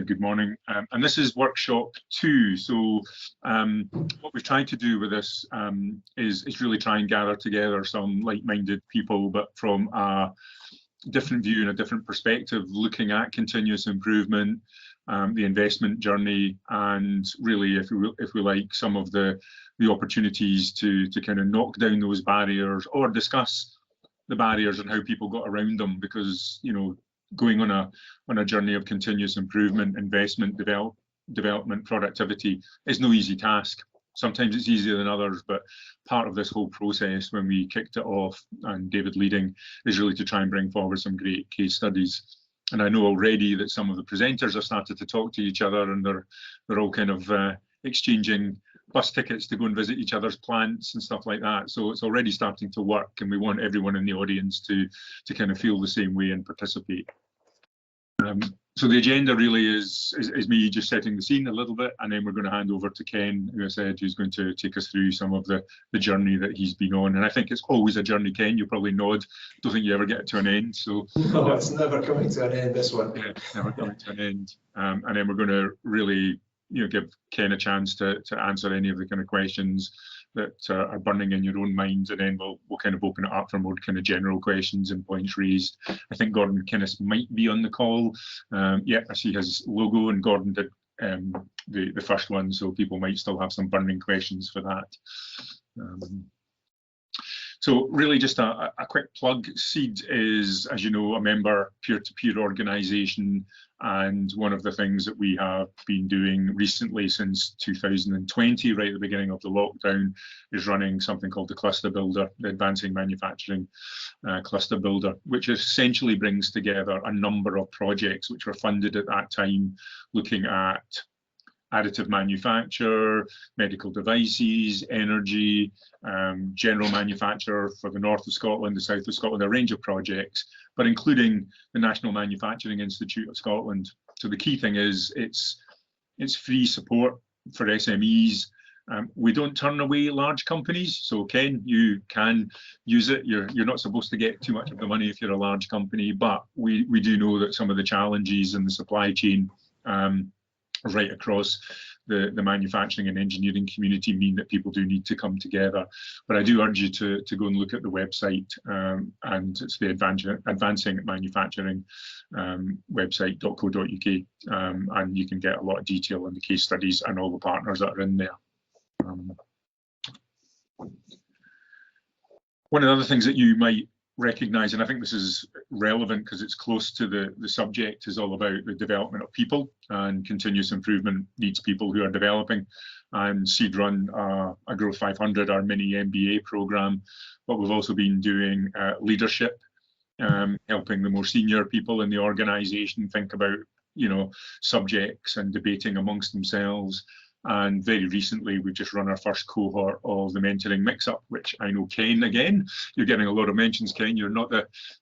good morning. And this is workshop 2. So what we've tried to do with this is really try and gather together some like-minded people, but from a different view and a different perspective, looking at continuous improvement, the investment journey, and really, if we like, some of the opportunities to kind of knock down those barriers or discuss the barriers and how people got around them, because going on a journey of continuous improvement, investment, development, productivity is no easy task. Sometimes it's easier than others, but part of this whole process, when we kicked it off and David leading, is really to try and bring forward some great case studies. And I know already that some of the presenters have started to talk to each other, and they're all kind of exchanging bus tickets to go and visit each other's plants and stuff like that. So it's already starting to work, and we want everyone in the audience to kind of feel the same way and participate. So the agenda really is me just setting the scene a little bit, and then we're going to hand over to Ken, who I said, who's going to take us through some of the journey that he's been on. And I think it's always a journey, Ken. You'll probably nod. Don't think you ever get to an end. So no, it's never coming to an end, this one. Yeah, never coming to an end. And then we're going to really give Ken a chance to answer any of the kind of questions that are burning in your own mind, and then we'll kind of open it up for more kind of general questions and points raised. I think Gordon Kinnis might be on the call. Yeah, I see his logo, and Gordon did the first one, so people might still have some burning questions for that. So really just a quick plug. CeeD is, as you know, a member peer-to-peer organisation, and one of the things that we have been doing recently since 2020, right at the beginning of the lockdown, is running something called the Cluster Builder, the Advancing Manufacturing Cluster Builder, which essentially brings together a number of projects which were funded at that time, looking at additive manufacture, medical devices, energy, general manufacture for the north of Scotland, the south of Scotland, a range of projects, but including the National Manufacturing Institute of Scotland. So the key thing is it's free support for SMEs. We don't turn away large companies. So Ken, you can use it. You're not supposed to get too much of the money if you're a large company, but we do know that some of the challenges in the supply chain right across the manufacturing and engineering community mean that people do need to come together. But I do urge you to go and look at the website, and it's the Advancing Manufacturing website.co.uk, and you can get a lot of detail on the case studies and all the partners that are in there. One of the other things that you might recognise, and I think this is relevant because it's close to the subject, is all about the development of people, and continuous improvement needs people who are developing. And CeeD run a Growth 500, our mini MBA programme, but we've also been doing leadership, helping the more senior people in the organisation think about subjects and debating amongst themselves. And very recently, we've just run our first cohort of the mentoring mix-up, which I know, Ken, again, you're getting a lot of mentions, Ken. You're not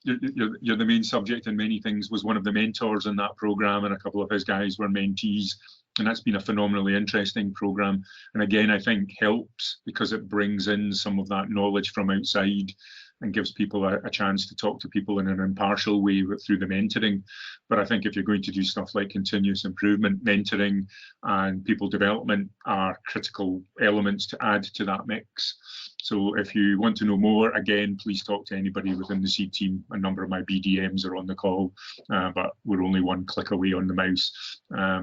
you're the main subject in many things, was one of the mentors in that programme, and a couple of his guys were mentees. And that's been a phenomenally interesting programme. And again, I think helps because it brings in some of that knowledge from outside and gives people a chance to talk to people in an impartial way through the mentoring. But I think if you're going to do stuff like continuous improvement, mentoring and people development are critical elements to add to that mix. So if you want to know more, again, please talk to anybody within the CeeD team. A number of my BDMs are on the call, but we're only one click away on the mouse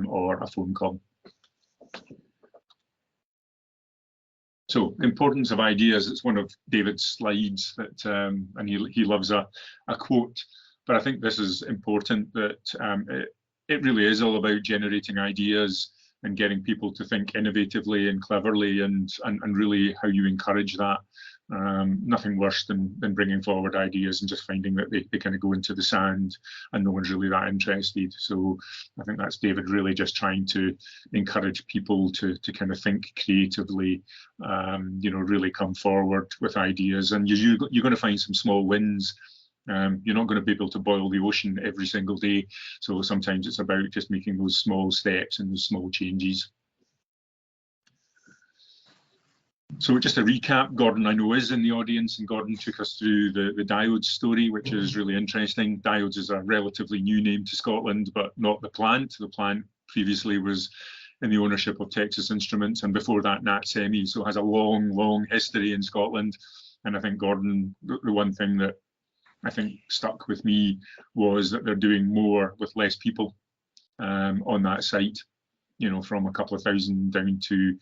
or a phone call. So, importance of ideas, it's one of David's slides that, and he loves a quote, but I think this is important, that it really is all about generating ideas and getting people to think innovatively and cleverly, and really how you encourage that. Nothing worse than bringing forward ideas and just finding that they kind of go into the sand and no one's really that interested. So I think that's David really just trying to encourage people to kind of think creatively, really come forward with ideas. And you're going to find some small wins. You're not going to be able to boil the ocean every single day. So sometimes it's about just making those small steps and those small changes. So just a recap, Gordon, I know, is in the audience, and Gordon took us through the Diodes story, which is really interesting. Diodes is a relatively new name to Scotland, but not the plant. The plant previously was in the ownership of Texas Instruments, and before that Nat Semi, so has a long history in Scotland. And I think Gordon, the one thing that I think stuck with me was that they're doing more with less people on that site, you know, from a couple of thousand down to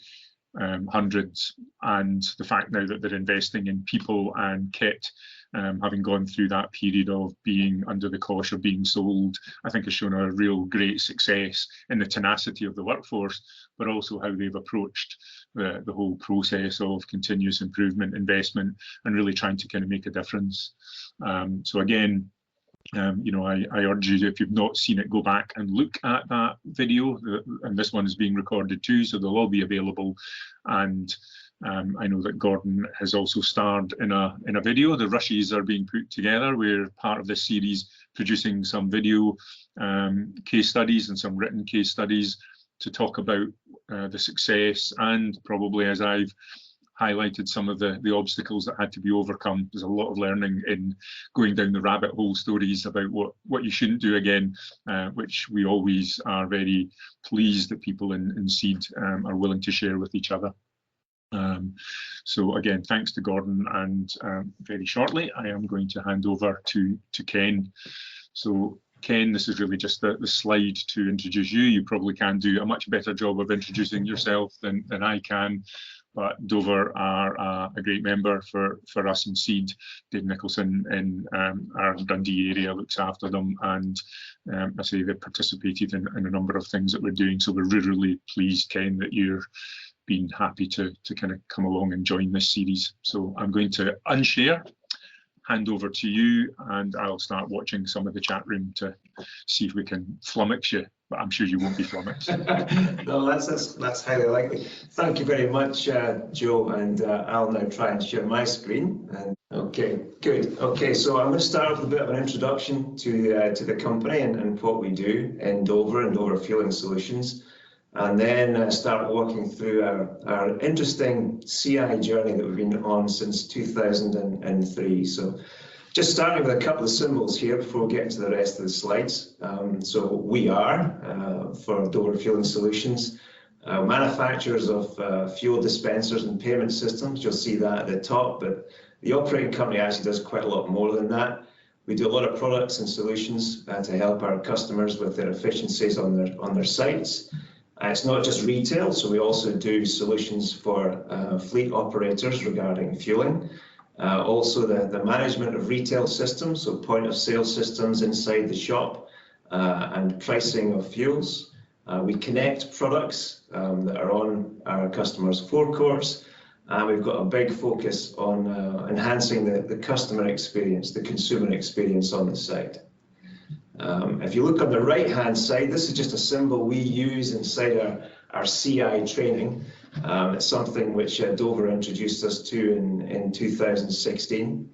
hundreds. And the fact now that they're investing in people and kit, having gone through that period of being under the cosh of being sold, I think has shown a real great success in the tenacity of the workforce, but also how they've approached the whole process of continuous improvement, investment, and really trying to kind of make a difference. So again, you know, I urge you, if you've not seen it, go back and look at that video. And this one is being recorded too, so they'll all be available. And I know that Gordon has also starred in a video. The rushes are being put together. We're part of this series producing some video case studies and some written case studies to talk about the success, and probably, as I've highlighted, some of the obstacles that had to be overcome. There's a lot of learning in going down the rabbit hole stories about what you shouldn't do again, which we always are very pleased that people in CeeD are willing to share with each other. So again, thanks to Gordon, and very shortly I am going to hand over to Ken. So Ken, this is really just the slide to introduce you. You probably can do a much better job of introducing yourself than I can, but Dover are a great member for us in CeeD. Dave Nicholson in our Dundee area looks after them, and I say they've participated in a number of things that we're doing. So we're really pleased, Ken, that you're been happy to kind of come along and join this series. So I'm going to unshare, hand over to you, and I'll start watching some of the chat room to see if we can flummox you, but I'm sure you won't be flummoxed. No, that's highly likely. Thank you very much, Joe, and I'll now try and share my screen. And okay, good. Okay, so I'm going to start with a bit of an introduction to the company and what we do in Dover and Dover Fueling Solutions, and then start walking through our interesting CI journey that we've been on since 2003. So just starting with a couple of symbols here before we get into the rest of the slides. So we are, for Dover Fueling Solutions, manufacturers of fuel dispensers and payment systems. You'll see that at the top, but the operating company actually does quite a lot more than that. We do a lot of products and solutions to help our customers with their efficiencies on their sites. It's not just retail, so we also do solutions for fleet operators regarding fueling. Also the management of retail systems, so point of sale systems inside the shop, and pricing of fuels. We connect products that are on our customers' forecourts. We've got a big focus on enhancing the customer experience, the consumer experience on the site. If you look on the right-hand side, this is just a symbol we use inside our CI training. It's something which Dover introduced us to in 2016.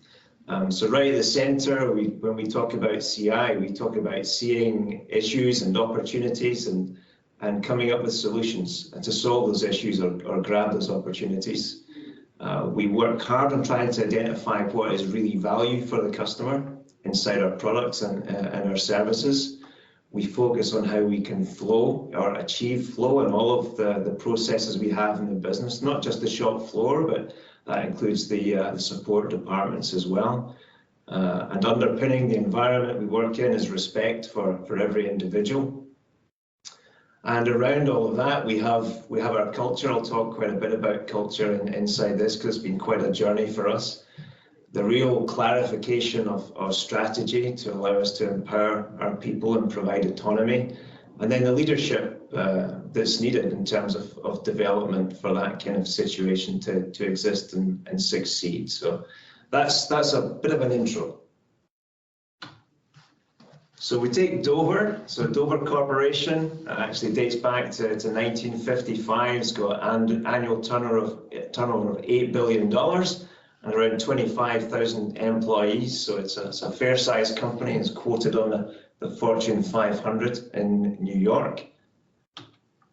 So right at the center, when we talk about CI, we talk about seeing issues and opportunities and coming up with solutions to solve those issues or grab those opportunities. We work hard on trying to identify what is really value for the customer inside our products and our services. We focus on how we can flow or achieve flow in all of the processes we have in the business, not just the shop floor, but that includes the support departments as well. And underpinning the environment we work in is respect for every individual. And around all of that, we have our culture. I'll talk quite a bit about culture inside this because it's been quite a journey for us. The real clarification of strategy to allow us to empower our people and provide autonomy, and then the leadership that's needed in terms of development for that kind of situation to exist and succeed. So that's a bit of an intro. So we take Dover. So Dover Corporation actually dates back to 1955. It's got an annual turnover of $8 billion. And around 25,000 employees, so it's a fair-sized company. It's quoted on the Fortune 500 in New York.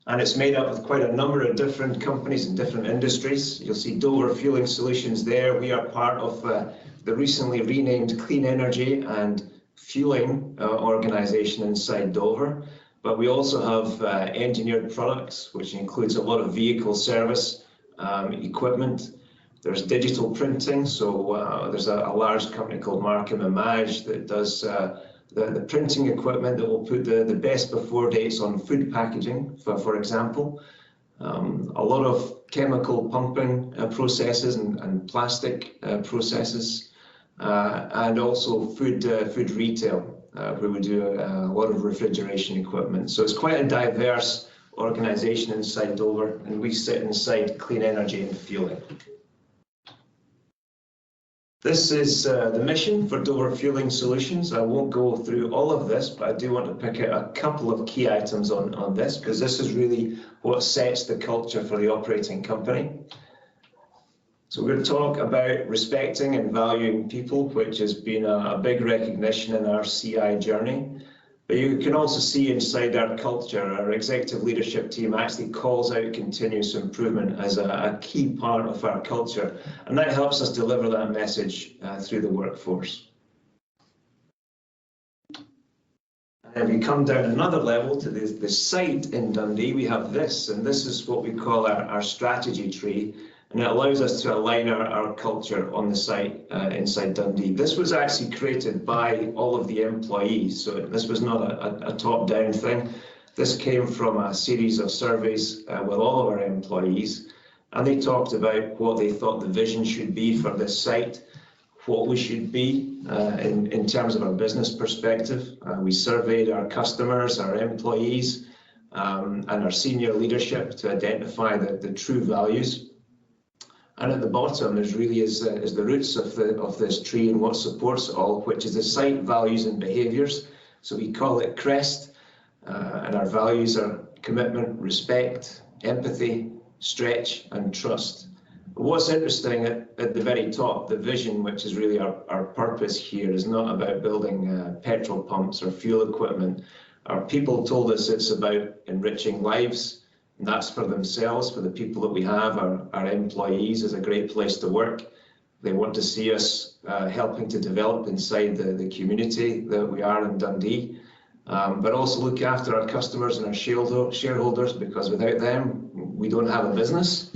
And it's made up of quite a number of different companies in different industries. You'll see Dover Fueling Solutions there. We are part of the recently renamed Clean Energy and Fueling organization inside Dover. but we also have engineered products, which includes a lot of vehicle service equipment. There's digital printing, so there's a large company called Markham and Madge that does the printing equipment that will put the best before dates on food packaging, for example. A lot of chemical pumping processes and plastic processes, and also food retail, where we do a lot of refrigeration equipment. So it's quite a diverse organisation inside Dover, and we sit inside clean energy and fueling. This is the mission for Dover Fueling Solutions. I won't go through all of this, but I do want to pick out a couple of key items on this, because this is really what sets the culture for the operating company. So we're going to talk about respecting and valuing people, which has been a big recognition in our CI journey. But you can also see inside our culture, our executive leadership team actually calls out continuous improvement as a key part of our culture. And that helps us deliver that message through the workforce. And if we come down another level to the site in Dundee, we have this, and this is what we call our strategy tree. And it allows us to align our culture on the site inside Dundee. This was actually created by all of the employees, so this was not a top-down thing. This came from a series of surveys with all of our employees, and they talked about what they thought the vision should be for this site, what we should be in terms of our business perspective. We surveyed our customers, our employees, and our senior leadership to identify the true values. And at the bottom, there's really is the roots of this tree and what supports it all, which is the site values and behaviours. So we call it CREST, and our values are commitment, respect, empathy, stretch, and trust. But what's interesting at the very top, the vision, which is really our purpose here, is not about building petrol pumps or fuel equipment. Our people told us it's about enriching lives. And that's for themselves, for the people that we have, our employees, is a great place to work. They want to see us helping to develop inside the community that we are in Dundee, but also look after our customers and our shareholders, because without them, we don't have a business.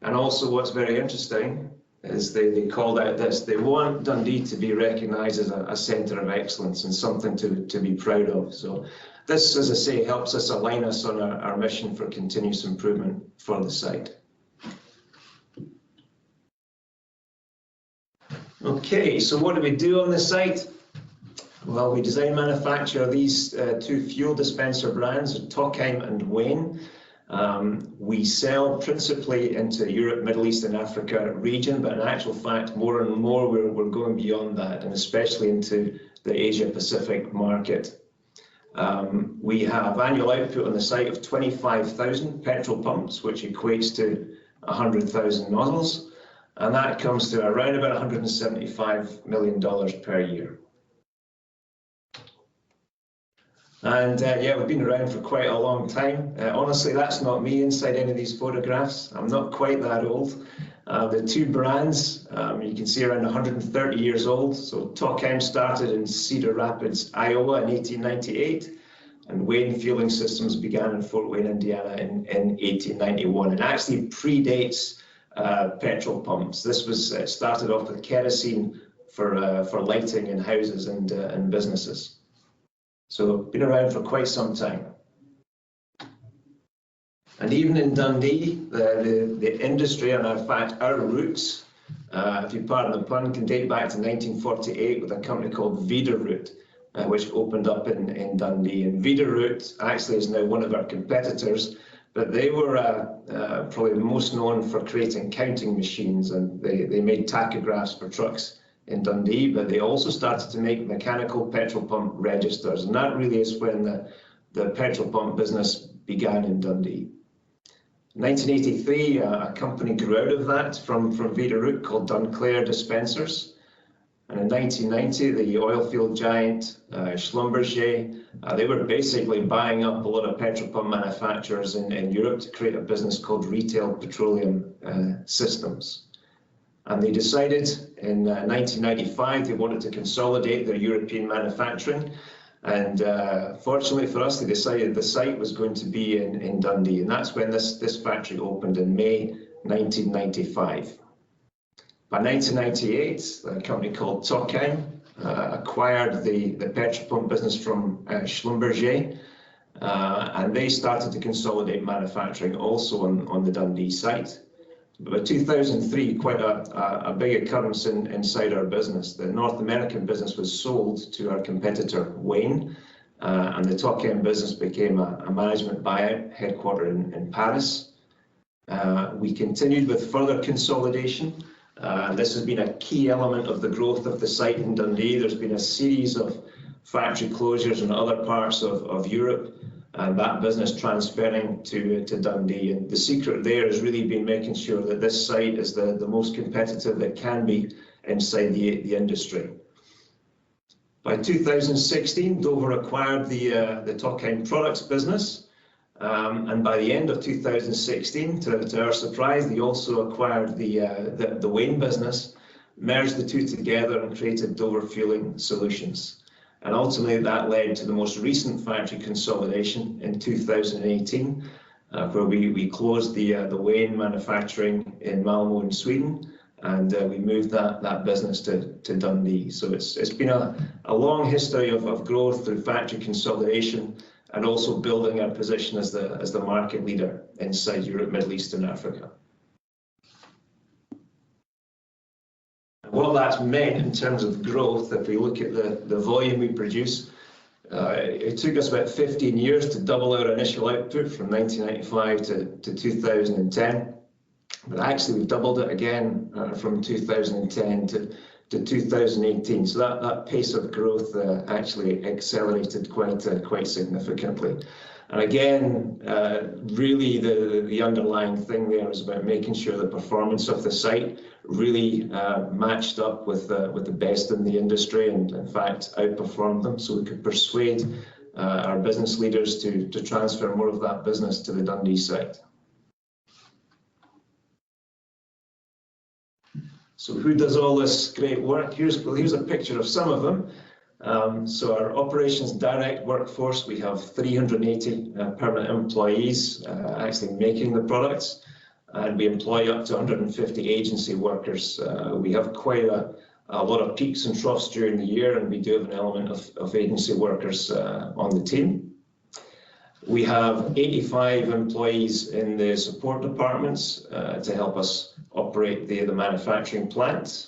And also what's very interesting is they called out this. They want Dundee to be recognised as a centre of excellence and something to be proud of. So this, as I say, helps us align us on our mission for continuous improvement for the site. Okay, so what do we do on the site? Well, we design and manufacture these two fuel dispenser brands, Tokheim and Wayne. We sell principally into Europe, Middle East and Africa region, but in actual fact, more and more we're going beyond that, and especially into the Asia Pacific market. We have annual output on the site of 25,000 petrol pumps, which equates to 100,000 nozzles, and that comes to around about $175 million per year. And yeah, we've been around for quite a long time. Honestly, that's not me inside any of these photographs. I'm not quite that old. The two brands, you can see around 130 years old. So Tokheim started in Cedar Rapids, Iowa in 1898, and Wayne Fueling Systems began in Fort Wayne, Indiana in 1891, and actually predates petrol pumps. This was started off with kerosene for lighting in houses and businesses. So been around for quite some time. And even in Dundee, the industry, and in fact our roots, if you pardon the pun, can date back to 1948 with a company called Veeder-Root, which opened up in Dundee. And Veeder-Root actually is now one of our competitors, but they were probably most known for creating counting machines, and they made tachographs for trucks in Dundee, but they also started to make mechanical petrol pump registers, and that really is when the petrol pump business began in Dundee. In 1983, a company grew out of that from Veeder-Root called Dunclair Dispensers, and in 1990, the oil field giant Schlumberger, they were basically buying up a lot of petrol pump manufacturers in Europe to create a business called Retail Petroleum Systems. And they decided in 1995 they wanted to consolidate their European manufacturing. And fortunately for us, they decided the site was going to be in Dundee, and that's when this factory opened in May 1995. By 1998, a company called Tokheim acquired the petrol pump business from Schlumberger, and they started to consolidate manufacturing also on the Dundee site. But by 2003, quite a big occurrence inside our business. The North American business was sold to our competitor, Wayne, and the Tokheim business became a management buyout headquartered in Paris. We continued with further consolidation. This has been a key element of the growth of the site in Dundee. There's been a series of factory closures in other parts of Europe, and that business transferring to Dundee. And the secret there has really been making sure that this site is the most competitive it can be inside the industry. By 2016, Dover acquired the Tokheim products business, and by the end of 2016, to our surprise, they also acquired the Wayne business, merged the two together and created Dover Fueling Solutions. And ultimately that led to the most recent factory consolidation in 2018, where we closed the Wayne manufacturing in Malmö in Sweden, and we moved that business to Dundee. So it's been a long history of growth through factory consolidation and also building our position as the market leader inside Europe, Middle East and Africa. What that's meant in terms of growth, if we look at the volume we produce, it took us about 15 years to double our initial output from 1995 to 2010. But actually we've doubled it again from 2010 to 2018. So that pace of growth actually accelerated quite significantly. And again, really the underlying thing there is about making sure the performance of the site really matched up with the best in the industry, and in fact outperformed them, so we could persuade our business leaders to transfer more of that business to the Dundee site. So who does all this great work? Here's a picture of some of them. So our operations direct workforce, we have 380 permanent employees actually making the products, and we employ up to 150 agency workers. We have quite a lot of peaks and troughs during the year, and we do have an element of agency workers on the team. We have 85 employees in the support departments to help us operate the manufacturing plants.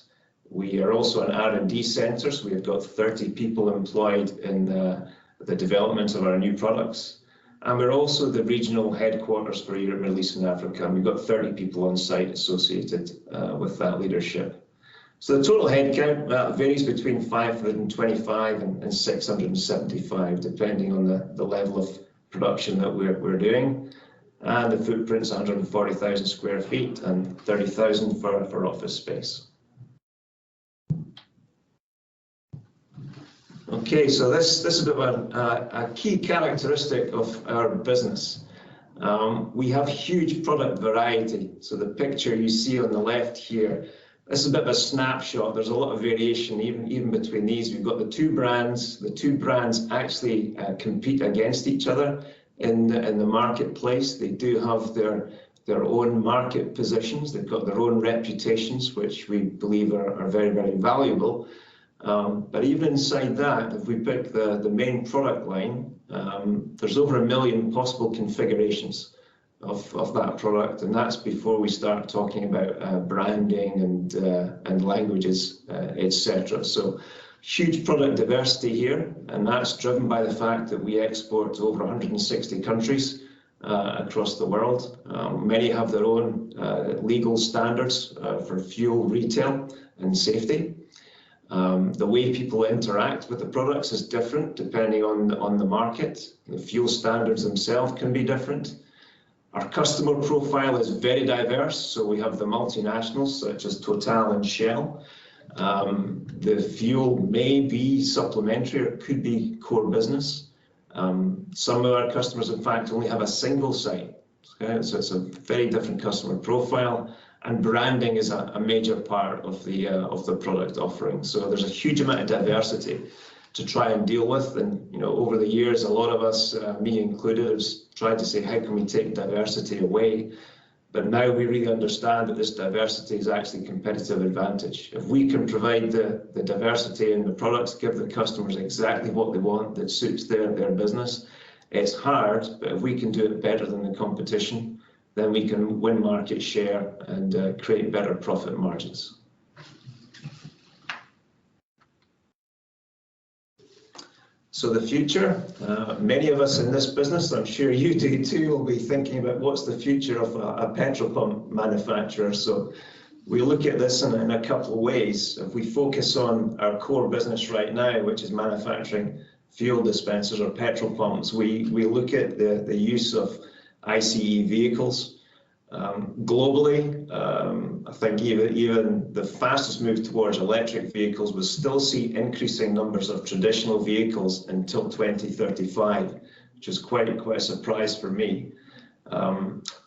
We are also an R&D centre, so we've got 30 people employed in the development of our new products. And we're also the regional headquarters for Europe, Middle East and Africa, and we've got 30 people on site associated with that leadership. So the total headcount varies between 525 and 675, depending on the level of production that we're doing. And the footprint's 140,000 square feet and 30,000 for office space. Okay, so this is a key characteristic of our business. We have huge product variety. So the picture you see on the left here, this is a bit of a snapshot. There's a lot of variation even between these. We've got the two brands. The two brands actually compete against each other in the marketplace. They do have their own market positions. They've got their own reputations, which we believe are very, very valuable. But even inside that, if we pick the main product line, there's over 1 million possible configurations of that product, and that's before we start talking about branding and languages, etc. So huge product diversity here, and that's driven by the fact that we export to over 160 countries across the world. Many have their own legal standards for fuel retail and safety. The way people interact with the products is different depending on the market. The fuel standards themselves can be different. Our customer profile is very diverse, so we have the multinationals such as Total and Shell. The fuel may be supplementary or it could be core business. Some of our customers, in fact, only have a single site. Okay? So it's a very different customer profile, and branding is a major part of the product offering. So there's a huge amount of diversity. to try and deal with. And over the years, a lot of us, me included, have tried to say, how can we take diversity away? But now we really understand that this diversity is actually competitive advantage. If we can provide the diversity in the products, give the customers exactly what they want that suits their business, it's hard, but if we can do it better than the competition, then we can win market share and create better profit margins. So the future, many of us in this business, I'm sure you do too, will be thinking about what's the future of a petrol pump manufacturer. So we look at this in a couple of ways. If we focus on our core business right now, which is manufacturing fuel dispensers or petrol pumps, we look at the use of ICE vehicles. Globally, I think even the fastest move towards electric vehicles will still see increasing numbers of traditional vehicles until 2035, which is quite a surprise for me.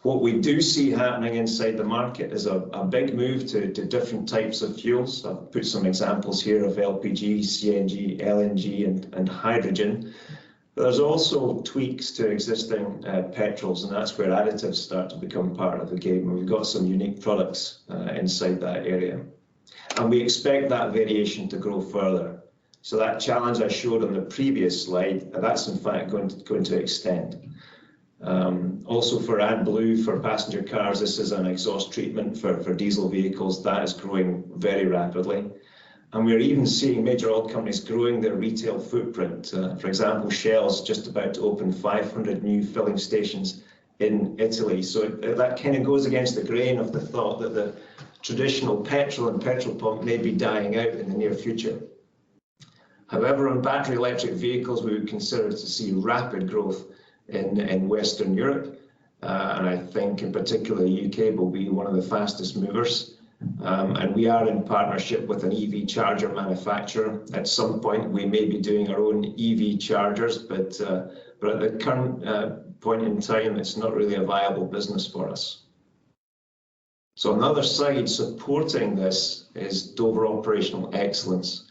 What we do see happening inside the market is a big move to different types of fuels. I've put some examples here of LPG, CNG, LNG, and hydrogen. There's also tweaks to existing petrols, and that's where additives start to become part of the game. We've got some unique products inside that area. And we expect that variation to grow further. So that challenge I showed on the previous slide, that's in fact going to extend. Also for AdBlue, for passenger cars, this is an exhaust treatment for diesel vehicles. That is growing very rapidly. And we're even seeing major oil companies growing their retail footprint. For example, Shell's just about to open 500 new filling stations in Italy. So that kind of goes against the grain of the thought that the traditional petrol and petrol pump may be dying out in the near future. However, on battery electric vehicles, we would consider to see rapid growth in Western Europe. And I think in particular, the UK will be one of the fastest movers. And we are in partnership with an EV charger manufacturer. At some point, we may be doing our own EV chargers, but at the current point in time, it's not really a viable business for us. So another side supporting this is Dover Operational Excellence.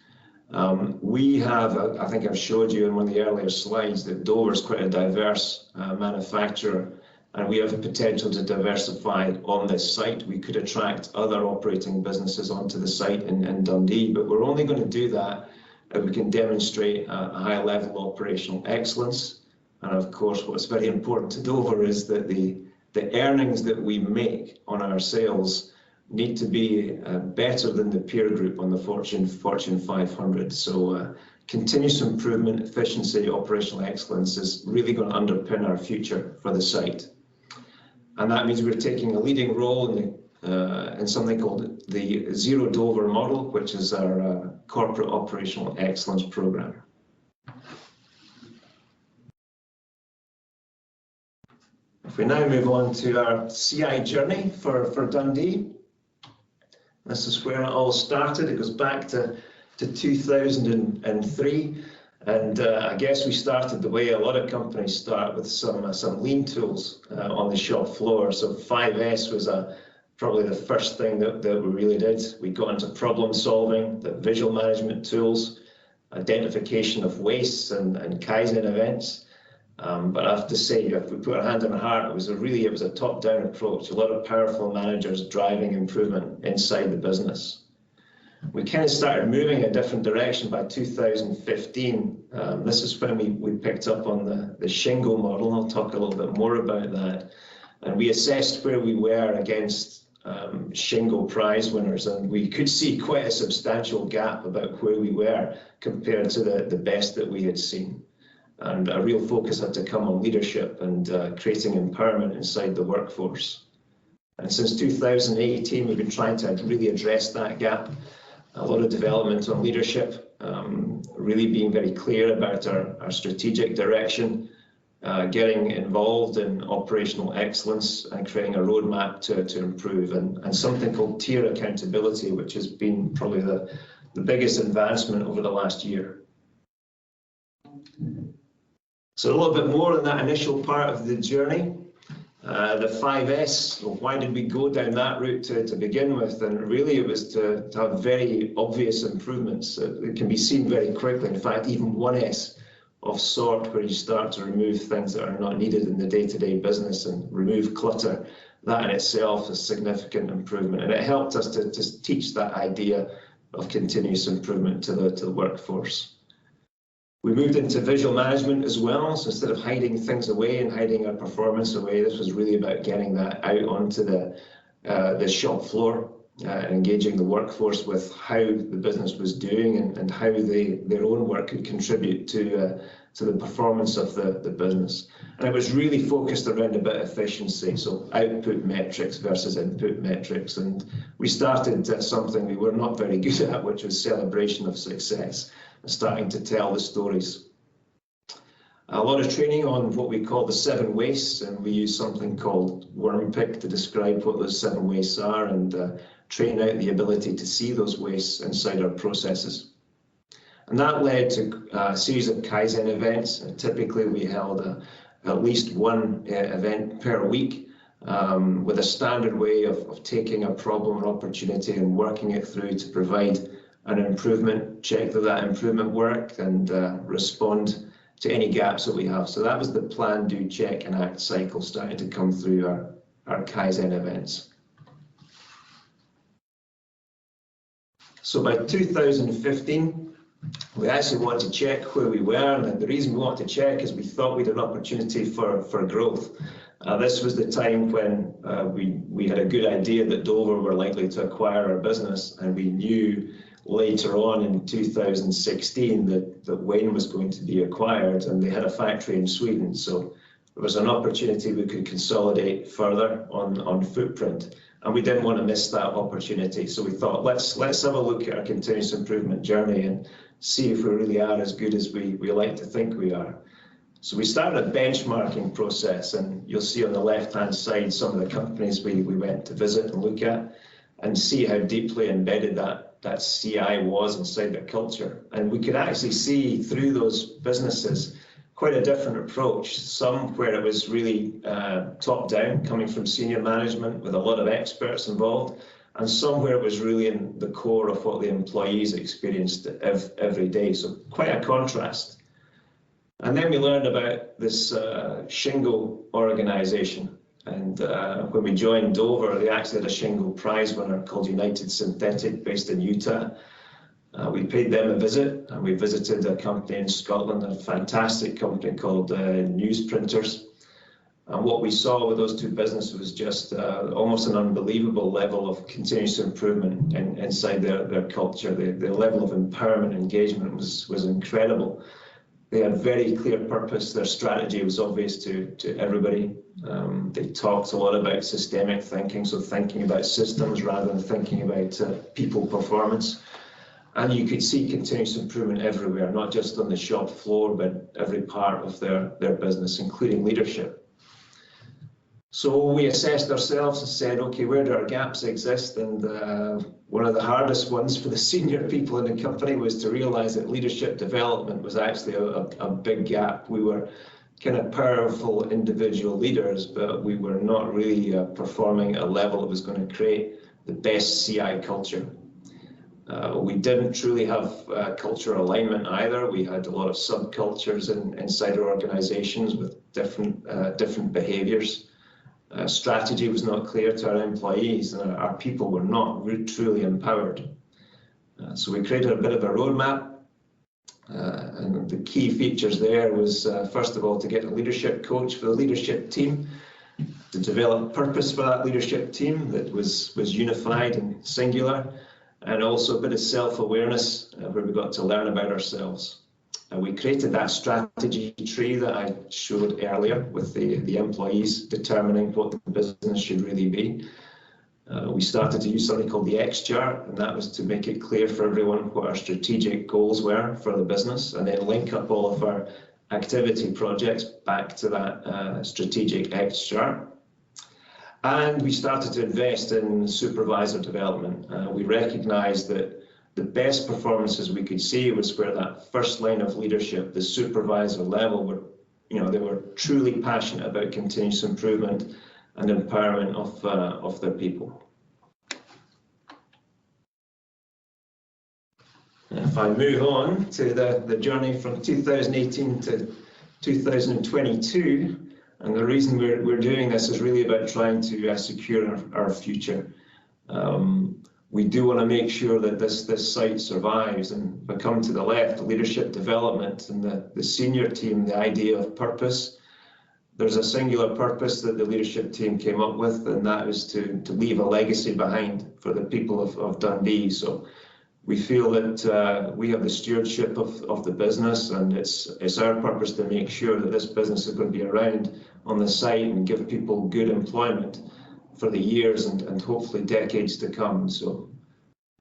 We have, I think I've showed you in one of the earlier slides, that Dover is quite a diverse manufacturer. And we have the potential to diversify on this site. We could attract other operating businesses onto the site in Dundee, but we're only going to do that if we can demonstrate a high level of operational excellence. And of course, what's very important to Dover is that the earnings that we make on our sales need to be better than the peer group on the Fortune 500. So continuous improvement, efficiency, operational excellence is really going to underpin our future for the site. And that means we're taking a leading role in something called the Zero Dover model, which is our corporate operational excellence program. If we now move on to our CI journey for Dundee, this is where it all started. It goes back to 2003. And I guess we started the way a lot of companies start, with some lean tools on the shop floor. So 5S was probably the first thing that we really did. We got into problem solving, the visual management tools, identification of wastes and Kaizen events. But I have to say, if we put our hand on our heart, it was a top-down approach. A lot of powerful managers driving improvement inside the business. We kind of started moving in a different direction by 2015. This is when we picked up on the Shingo model. I'll talk a little bit more about that. And we assessed where we were against Shingo prize winners, and we could see quite a substantial gap about where we were compared to the best that we had seen. And a real focus had to come on leadership and creating empowerment inside the workforce. And since 2018, we've been trying to really address that gap. A lot of development on leadership, really being very clear about our strategic direction, getting involved in operational excellence and creating a roadmap to improve, and something called tier accountability, which has been probably the biggest advancement over the last year. So a little bit more on that initial part of the journey. The 5S, well, why did we go down that route to begin with? And really it was to have very obvious improvements. It can be seen very quickly. In fact, even 1S of sort, where you start to remove things that are not needed in the day-to-day business and remove clutter, that in itself is significant improvement. And it helped us to teach that idea of continuous improvement to the workforce. We moved into visual management as well. So instead of hiding things away and hiding our performance away, this was really about getting that out onto the shop floor, engaging the workforce with how the business was doing and how their own work could contribute to the performance of the business. And it was really focused around a bit of efficiency, so output metrics versus input metrics. And we started something we were not very good at, which was celebration of success, and starting to tell the stories. A lot of training on what we call the 7 wastes, and we use something called worm pick to describe what those 7 wastes are, and train out the ability to see those wastes inside our processes. And that led to a series of Kaizen events. And typically we held at least one event per week, with a standard way of taking a problem or opportunity and working it through to provide an improvement, check that improvement worked, and respond to any gaps that we have. So that was the plan, do, check, and act cycle starting to come through our Kaizen events. So by 2015, we actually wanted to check where we were, and the reason we wanted to check is we thought we had an opportunity for growth. This was the time when we had a good idea that Dover were likely to acquire our business, and we knew later on in 2016 that Wayne was going to be acquired, and they had a factory in Sweden. So there was an opportunity we could consolidate further on footprint, and we didn't want to miss that opportunity. So we thought, let's have a look at our continuous improvement journey and see if we really are as good as we like to think we are. So we started a benchmarking process, and you'll see on the left-hand side some of the companies we went to visit and look at and see how deeply embedded that CI was inside their culture. And we could actually see through those businesses quite a different approach, some where it was really top-down, coming from senior management with a lot of experts involved, and some where it was really in the core of what the employees experienced every day. So quite a contrast. And then we learned about this Shingo organization. And when we joined Dover, they actually had a Shingo Prize winner called United Synthetic based in Utah. We paid them a visit, and we visited a company in Scotland, a fantastic company called News Printers. And what we saw with those two businesses was just almost an unbelievable level of continuous improvement inside their culture. The level of empowerment and engagement was incredible. They had very clear purpose. Their strategy was obvious to everybody. They talked a lot about systemic thinking, so thinking about systems rather than thinking about people performance. And you could see continuous improvement everywhere, not just on the shop floor, but every part of their business, including leadership. So we assessed ourselves and said, okay, where do our gaps exist? And one of the hardest ones for the senior people in the company was to realize that leadership development was actually a big gap. We were kind of powerful individual leaders, but we were not really performing at a level that was going to create the best CI culture. We didn't truly have cultural alignment either. We had a lot of subcultures inside our organizations with different behaviors. Strategy was not clear to our employees, and our people were not truly empowered. So we created a bit of a roadmap, and the key features there was, first of all, to get a leadership coach for the leadership team, to develop purpose for that leadership team that was unified and singular, and also a bit of self-awareness where we got to learn about ourselves. We created that strategy tree that I showed earlier with the employees determining what the business should really be. We started to use something called the X chart, and that was to make it clear for everyone what our strategic goals were for the business, and then link up all of our activity projects back to that strategic X chart. And we started to invest in supervisor development. We recognized that the best performances we could see was where that first line of leadership, the supervisor level, they were truly passionate about continuous improvement, and empowerment of their people. If I move on to the journey from 2018 to 2022, and the reason we're doing this is really about trying to secure our future. We do want to make sure that this site survives, and if I come to the left, leadership development and the senior team, the idea of purpose. There's a singular purpose that the leadership team came up with, and that is to leave a legacy behind for the people of Dundee. So we feel that we have the stewardship of the business, and it's our purpose to make sure that this business is going to be around on the site and give people good employment for the years and hopefully decades to come. So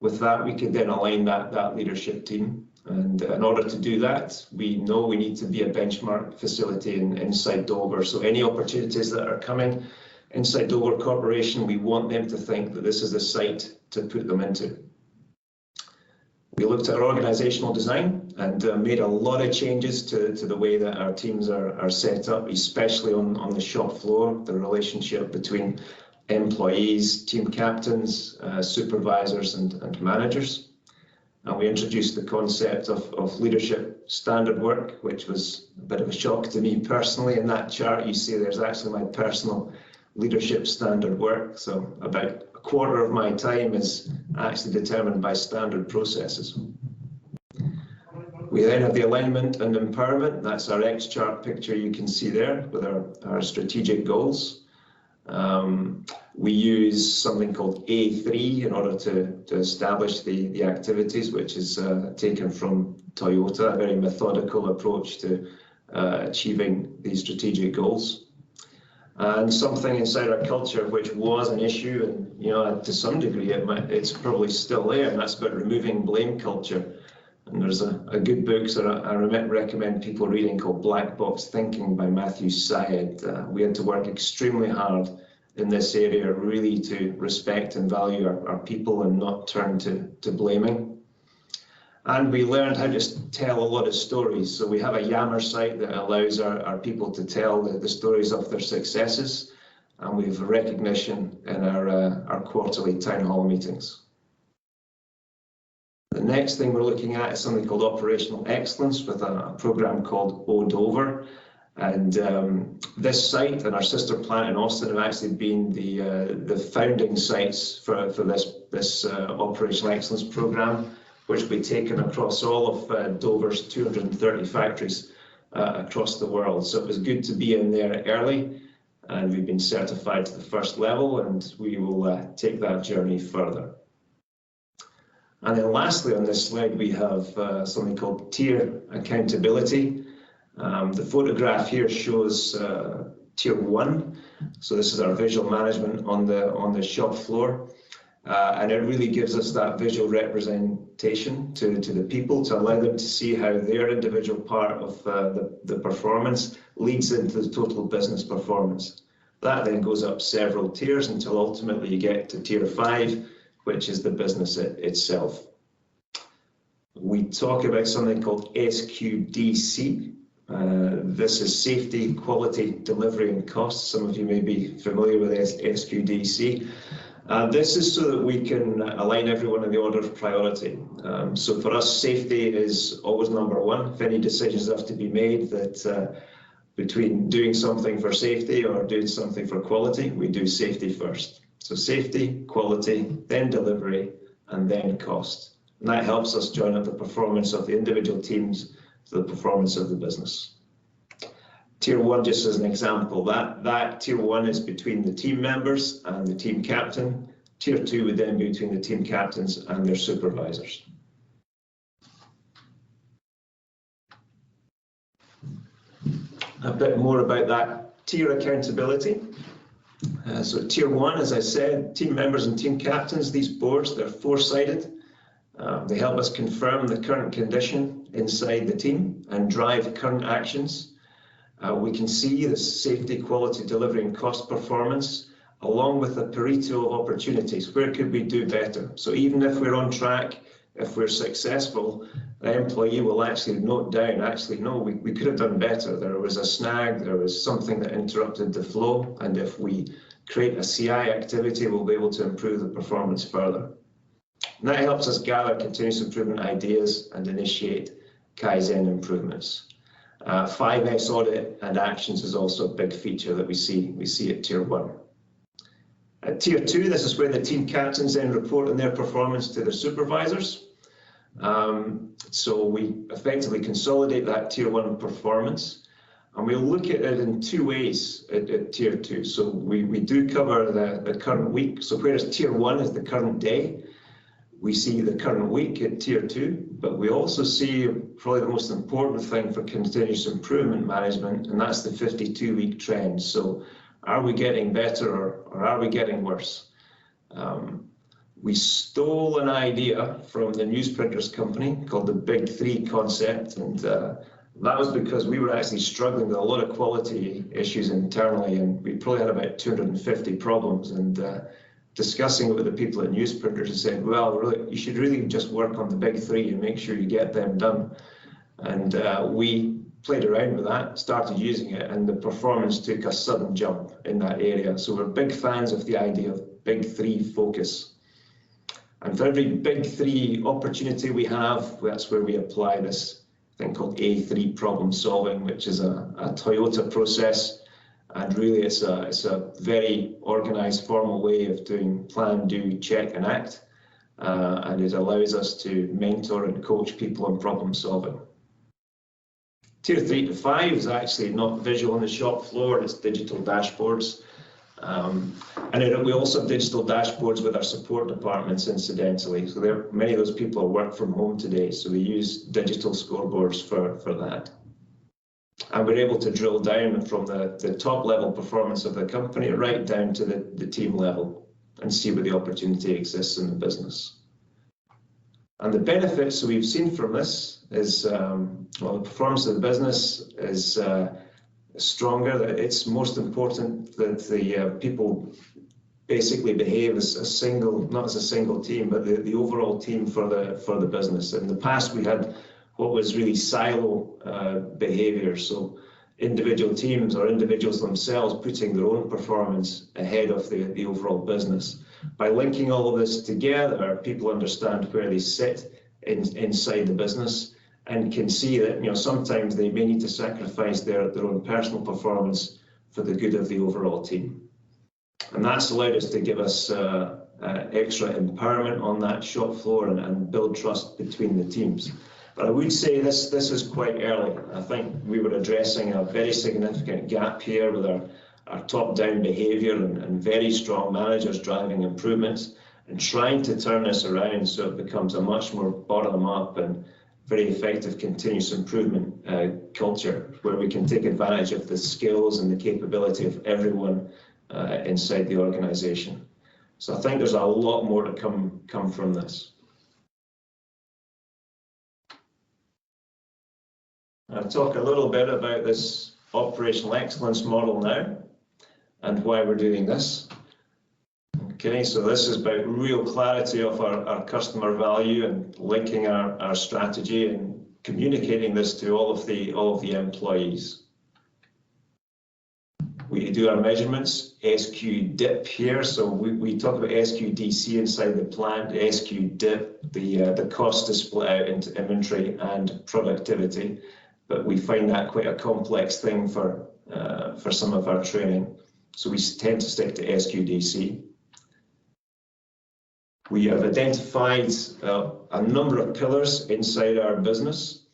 with that, we could then align that leadership team. And in order to do that, we know we need to be a benchmark facility inside Dover. So any opportunities that are coming inside Dover Corporation, we want them to think that this is the site to put them into. We looked at our organisational design and made a lot of changes to the way that our teams are set up, especially on the shop floor, the relationship between employees, team captains, supervisors and managers. And we introduced the concept of leadership standard work, which was a bit of a shock to me personally. In that chart you see there's actually my personal leadership standard work. So about a quarter of my time is actually determined by standard processes. We then have the alignment and empowerment. That's our X chart picture you can see there with our strategic goals. We use something called A3 in order to establish the activities, which is taken from Toyota, a very methodical approach to achieving these strategic goals. And something inside our culture which was an issue, and to some degree it's probably still there, and that's about removing blame culture. And there's a good book that I recommend people reading called Black Box Thinking by Matthew Syed. We had to work extremely hard in this area, really to respect and value our people and not turn to blaming. And we learned how to tell a lot of stories. So we have a Yammer site that allows our people to tell the stories of their successes, and we have recognition in our quarterly town hall meetings. The next thing we're looking at is something called operational excellence with a program called Dover. And this site and our sister plant in Austin have actually been the founding sites for this operational excellence program, which will be taken across all of Dover's 230 factories across the world. So it was good to be in there early, and we've been certified to the first level, and we will take that journey further. And then lastly on this slide, we have something called tier accountability. The photograph here shows tier 1. So this is our visual management on the shop floor. And it really gives us that visual representation to the people to allow them to see how their individual part of the performance leads into the total business performance. That then goes up several tiers until ultimately you get to tier 5, which is the business itself. We talk about something called SQDC. This is safety, quality, delivery and cost. Some of you may be familiar with SQDC. This is so that we can align everyone in the order of priority. So for us, safety is always number one. If any decisions have to be made that between doing something for safety or doing something for quality, we do safety first. So safety, quality, then delivery, and then cost. And that helps us join up the performance of the individual teams to the performance of the business. Tier 1, just as an example, that Tier 1 is between the team members and the team captain. Tier 2 would then be between the team captains and their supervisors. A bit more about that tier accountability. So Tier 1, as I said, team members and team captains, these boards, they're four-sided. They help us confirm the current condition inside the team and drive current actions. We can see the safety, quality, delivery and cost performance along with a Pareto of opportunities. Where could we do better? So even if we're on track, if we're successful, the employee will actually note down, actually, no, we could have done better. There was a snag, there was something that interrupted the flow, and if we create a CI activity, we'll be able to improve the performance further. And that helps us gather continuous improvement ideas and initiate Kaizen improvements. 5S audit and actions is also a big feature that we see at Tier 1. At Tier 2, this is where the team captains then report on their performance to their supervisors. So we effectively consolidate that Tier 1 performance, and we'll look at it in two ways at Tier 2. So we do cover the current week. So whereas Tier 1 is the current day, we see the current week at Tier 2, but we also see probably the most important thing for continuous improvement management, and that's the 52-week trend. So are we getting better or are we getting worse? We stole an idea from the newsprinters company called the Big Three concept, and that was because we were actually struggling with a lot of quality issues internally, and we probably had about 250 problems, and discussing it with the people at newsprinters and said, well, really, you should really just work on the Big Three and make sure you get them done. And we played around with that, started using it, and the performance took a sudden jump in that area. So we're big fans of the idea of Big Three focus. And for every Big Three opportunity we have, that's where we apply this thing called A3 problem solving, which is a Toyota process. And really, it's a very organized, formal way of doing plan, do, check, and act. And it allows us to mentor and coach people on problem solving. Tier 3 to 5 is actually not visual on the shop floor, it's digital dashboards. And we also have digital dashboards with our support departments, incidentally. So many of those people work from home today, so we use digital scoreboards for that. And we're able to drill down from the top level performance of the company right down to the team level and see where the opportunity exists in the business. And the benefits that we've seen from this is, well, the performance of the business is stronger. It's most important that the people basically behave as a single, not as a single team, but the overall team for the business. In the past, we had what was really silo behavior. So individual teams or individuals themselves putting their own performance ahead of the overall business. By linking all of this together, people understand where they sit inside the business and can see that sometimes they may need to sacrifice their own personal performance for the good of the overall team. And that's allowed us to give us extra empowerment on that shop floor and build trust between the teams. But I would say this is quite early. I think we were addressing a very significant gap here with our top-down behaviour and very strong managers driving improvements and trying to turn this around so it becomes a much more bottom-up and very effective continuous improvement culture where we can take advantage of the skills and the capability of everyone inside the organisation. So I think there's a lot more to come from this. I'll talk a little bit about this operational excellence model now and why we're doing this. Okay, so this is about real clarity of our customer value and linking our strategy and communicating this to all of the employees. We do our measurements, SQ dip here, so we talk about SQDC inside the plant, SQ dip, the cost is split out into inventory and productivity. But we find that quite a complex thing for some of our training. So we tend to stick to SQDC. We have identified a number of pillars inside our business.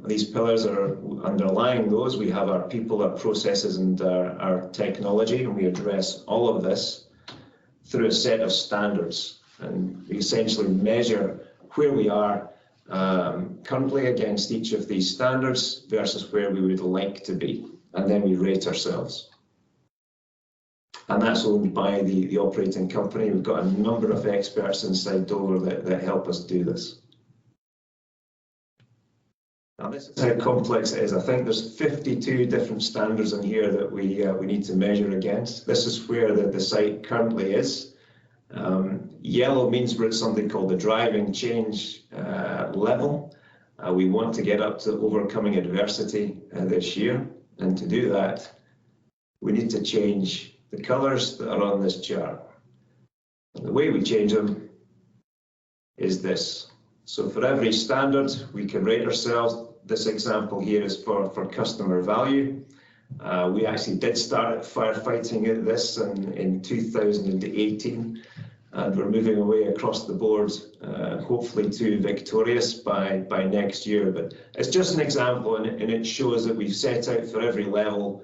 These pillars are underlying those. We have our people, our processes, and our technology, and we address all of this through a set of standards. And we essentially measure where we are currently against each of these standards versus where we would like to be, and then we rate ourselves. And that's owned by the operating company. We've got a number of experts inside Dover that help us do this. Now this is how complex it is. I think there's 52 different standards in here that we need to measure against. This is where the site currently is. Yellow means we're at something called the driving change level. We want to get up to overcoming adversity this year, and to do that we need to change the colours that are on this chart. And the way we change them is this. So for every standard, we can rate ourselves. This example here is for customer value. We actually did start firefighting at this in 2018, and we're moving away across the board, hopefully to victorious by next year. But it's just an example, and it shows that we've set out for every level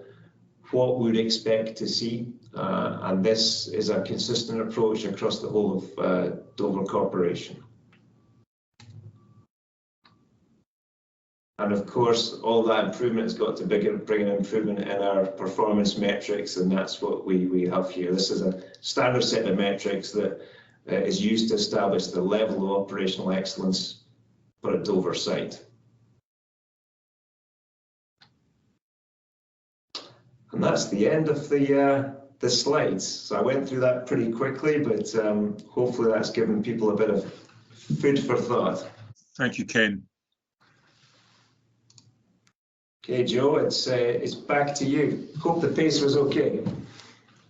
what we would expect to see, and this is a consistent approach across the whole of Dover Corporation. And of course, all that improvement has got to bring an improvement in our performance metrics, and that's what we have here. This is a standard set of metrics that is used to establish the level of operational excellence for a Dover site. And that's the end of the slides. So I went through that pretty quickly, but hopefully that's given people a bit of food for thought. Thank you, Ken. Okay, Joe, it's back to you. Hope the pace was okay.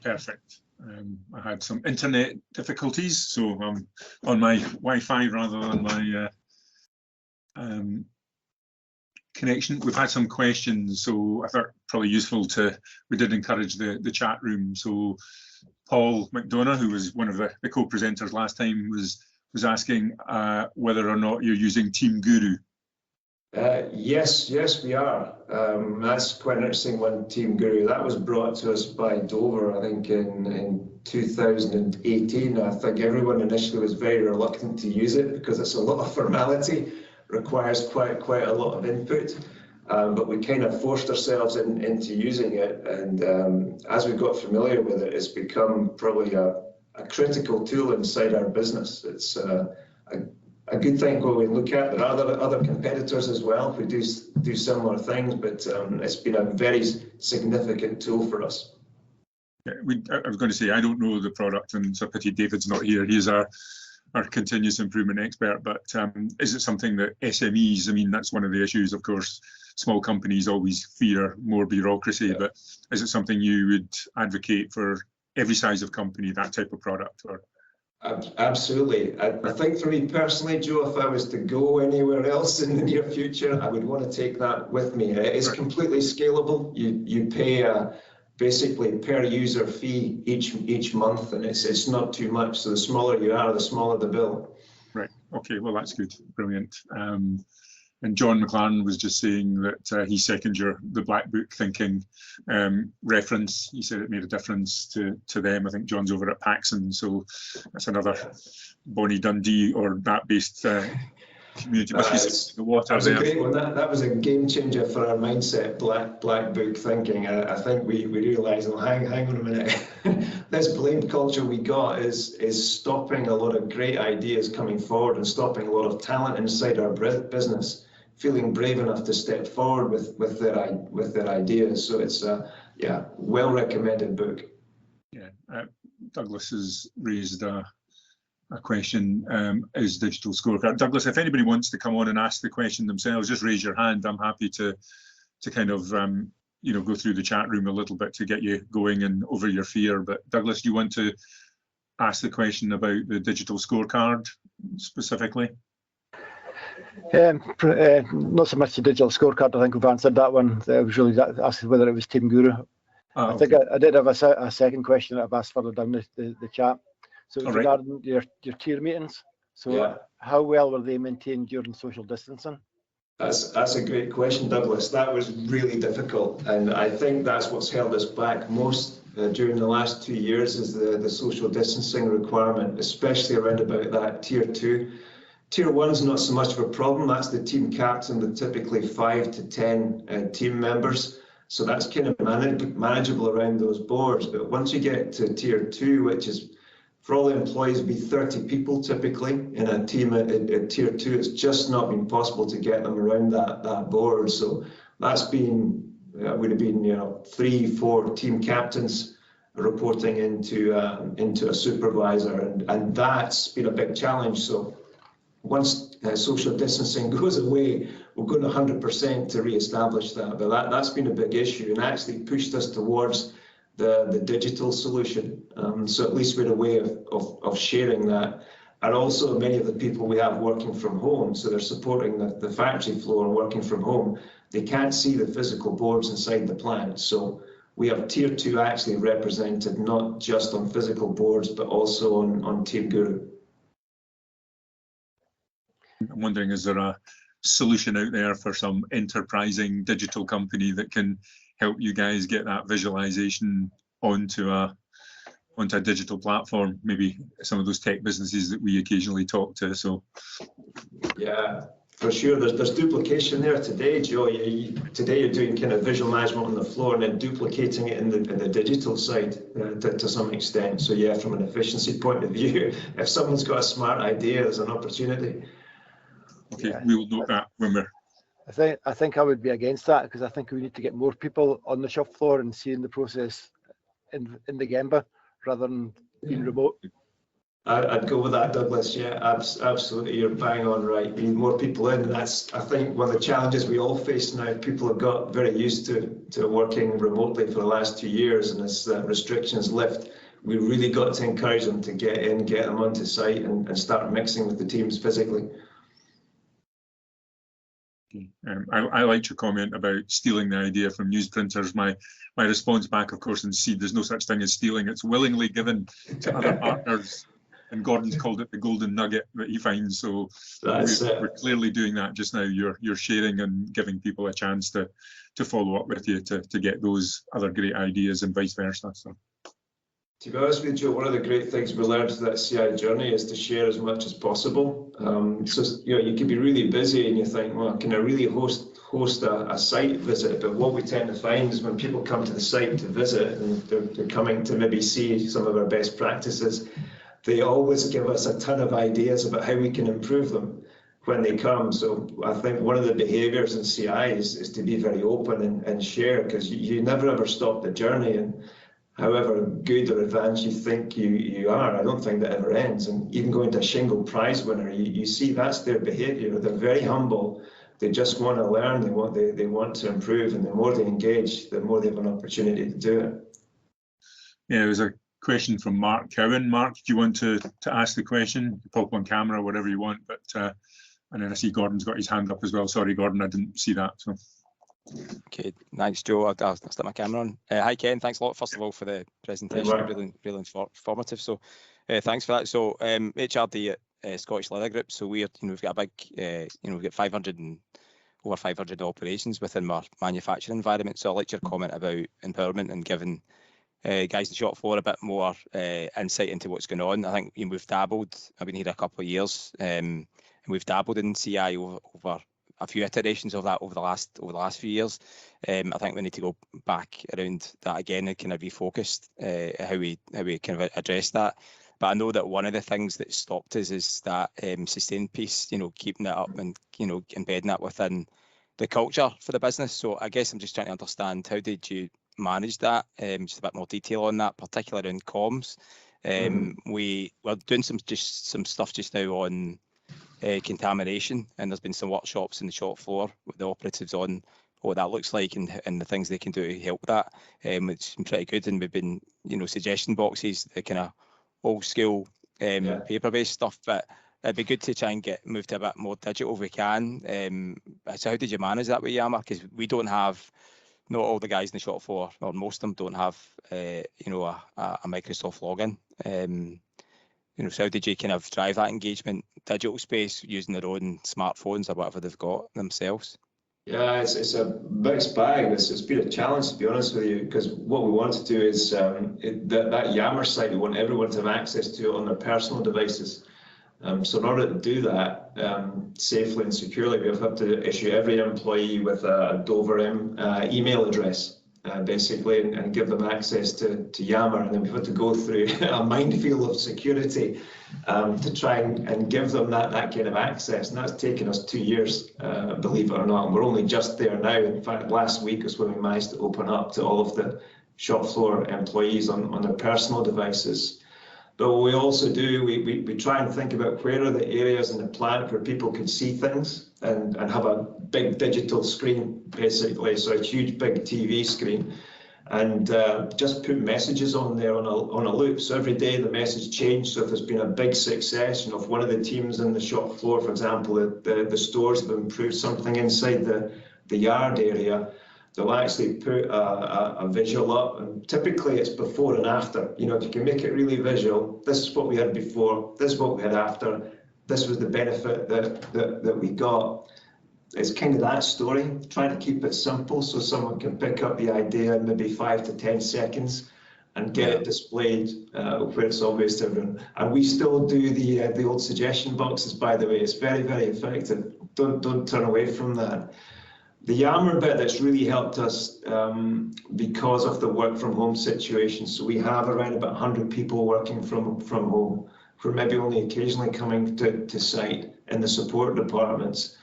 Perfect. I had some internet difficulties, so I'm on my Wi-Fi rather than my connection. We've had some questions, so I thought probably useful we did encourage the chat room. So Paul McDonough, who was one of the co-presenters last time, was asking whether or not you're using Team Guru. Yes, we are. That's quite an interesting one, Team Guru. That was brought to us by Dover, I think, in 2018. I think everyone initially was very reluctant to use it because it's a lot of formality, requires quite a lot of input. But we kind of forced ourselves into using it, and as we got familiar with it, it's become probably a critical tool inside our business. It's a good thing when we look at. There are other competitors as well who do similar things, but it's been a very significant tool for us. Yeah, I was going to say, I don't know the product, and it's a pity David's not here. He's our continuous improvement expert, but is it something that SMEs, I mean, that's one of the issues, of course, small companies always fear more bureaucracy, yeah. But is it something you would advocate for every size of company, that type of product? Or? Absolutely. I think for me personally, Joe, if I was to go anywhere else in the near future, I would want to take that with me. It is completely scalable. You pay basically per user fee each month, and it's not too much. So the smaller you are, the smaller the bill. Right. Okay. Well, that's good. Brilliant. And John McLaren was just saying that he seconded the Black Book thinking reference. He said it made a difference to them. I think John's over at Paxson, so that's another Bonnie Dundee or that-based community. Must be the water. That was a great one. That was a game changer for our mindset. Black Book thinking. I think we realised, well, hang on a minute. This blame culture we got is stopping a lot of great ideas coming forward and stopping a lot of talent inside our business feeling brave enough to step forward with their ideas. So it's a well recommended book. Yeah, Douglas has raised a question, is Digital Scorecard. Douglas, if anybody wants to come on and ask the question themselves, just raise your hand. I'm happy to kind of go through the chat room a little bit to get you going and over your fear. But Douglas, do you want to ask the question about the Digital Scorecard specifically? Not so much the Digital Scorecard. I think we've answered that one. I was really asking whether it was Team Guru. I think I did have a second question that I've asked further down the chat. So it's regarding your tier meetings. So how well were they maintained during social distancing? That's a great question, Douglas. That was really difficult, and I think that's what's held us back most during the last 2 years is the social distancing requirement, especially around about that tier 2. Tier 1's not so much of a problem. That's the team captain with typically 5 to 10 team members. So that's kind of manageable around those boards. But once you get to tier 2, which is for all the employees be 30 people typically in a team at tier 2, it's just not been possible to get them around that board. So that's been would have been 3-4 team captains reporting into a supervisor, and that's been a big challenge. So once social distancing goes away, we're going 100% to re-establish that. But that's been a big issue and actually pushed us towards the digital solution. So at least we're a way of sharing that. And also many of the people we have working from home, so they're supporting the factory floor and working from home, they can't see the physical boards inside the plant. So we have Tier 2 actually represented not just on physical boards, but also on Team Guru. I'm wondering, is there a solution out there for some enterprising digital company that can help you guys get that visualization onto a digital platform? Maybe some of those tech businesses that we occasionally talk to. So yeah, for sure. There's duplication there today, Joe. Today you're doing kind of visual management on the floor and then duplicating it in the digital side to some extent. So yeah, from an efficiency point of view, if someone's got a smart idea, there's an opportunity. Okay, yeah. We will note that when we're. I think I would be against that, because I think we need to get more people on the shop floor and seeing the process in the Gemba rather than being remote. I'd go with that, Douglas. Yeah, absolutely. You're bang on right. We need more people in. And that's, I think, one of the challenges we all face now. People have got very used to working remotely for the last 2 years, and as restrictions lift, we really got to encourage them to get in, get them onto site, and start mixing with the teams physically. I liked your comment about stealing the idea from newsprinters. My response back, of course, in CeeD, there's no such thing as stealing. It's willingly given to other partners. And Gordon's called it the golden nugget that he finds. So we're clearly doing that just now. You're sharing and giving people a chance to follow up with you to get those other great ideas and vice versa. So. To be honest with you, one of the great things we learned through that CI journey is to share as much as possible. So you can be really busy and you think, well, can I really host a site visit? But what we tend to find is when people come to the site to visit and they're coming to maybe see some of our best practices, they always give us a ton of ideas about how we can improve them when they come. So I think one of the behaviours in CI is to be very open and share, because you never ever stop the journey. And however good or advanced you think you are, I don't think that ever ends. And even going to a Shingo Prizewinner, you see that's their behaviour. They're very humble. They just want to learn. They want to improve, and the more they engage, the more they have an opportunity to do it. Yeah, there's a question from Mark Cowan. Mark, do you want to ask the question? Pop on camera, whatever you want. But and then I see Gordon's got his hand up as well. Sorry, Gordon, I didn't see that. So. Okay, thanks, Joe. I'll stick my camera on. Hi, Ken. Thanks a lot, first of all, for the presentation. Really informative. So, thanks for that. So, HRD at Scottish Leather Group. So we've got a big, we've got over 500 operations within our manufacturing environment. So I liked your comment about empowerment and giving guys in the shop floor a bit more insight into what's going on. I think we've dabbled. I've been here a couple of years, and we've dabbled in CI over a few iterations of that over the last few years. I think we need to go back around that again and kind of refocused how we kind of address that. But I know that one of the things that stopped us is that sustained piece, keeping it up and embedding that within the culture for the business. So I guess I'm just trying to understand, how did you manage that? Just a bit more detail on that, particularly in comms. We're doing some stuff just now on contamination, and there's been some workshops in the shop floor with the operatives on what that looks like and the things they can do to help that, which has been pretty good. And we've been suggestion boxes, the kind of old school paper-based stuff, but it'd be good to try and move to a bit more digital if we can. So how did you manage that with Yammer? Because we don't have, not all the guys in the shop floor, or most of them don't have a Microsoft login. So how did you kind of drive that engagement digital space using their own smartphones or whatever they've got themselves? Yeah, it's a mixed bag. It's been a challenge, to be honest with you, because what we want to do is that Yammer site, we want everyone to have access to it on their personal devices. So in order to do that safely and securely, we have to issue every employee with a Dover email address. Basically, and give them access to Yammer, and then we've had to go through a minefield of security to try and give them that kind of access, and that's taken us 2 years, believe it or not, and we're only just there now. In fact, last week is when we managed to open up to all of the shop floor employees on their personal devices. But what we also do, we try and think about where are the areas in the plant where people can see things and have a big digital screen, basically, so a huge big TV screen. and just put messages on there on a loop. So every day the message changed. So if there's been a big success, if one of the teams in the shop floor, for example, the stores have improved something inside the yard area, they'll actually put a visual up, and typically it's before and after. If you can make it really visual, this is what we had before, this is what we had after, this was the benefit that we got. It's kind of that story, trying to keep it simple so someone can pick up the idea in maybe 5 to 10 seconds and get it displayed where it's obvious to everyone. And we still do the old suggestion boxes, by the way. It's very, very effective. Don't turn away from that. The Yammer bit that's really helped us because of the work from home situation. So we have around about 100 people working from home, who are maybe only occasionally coming to site in the support departments.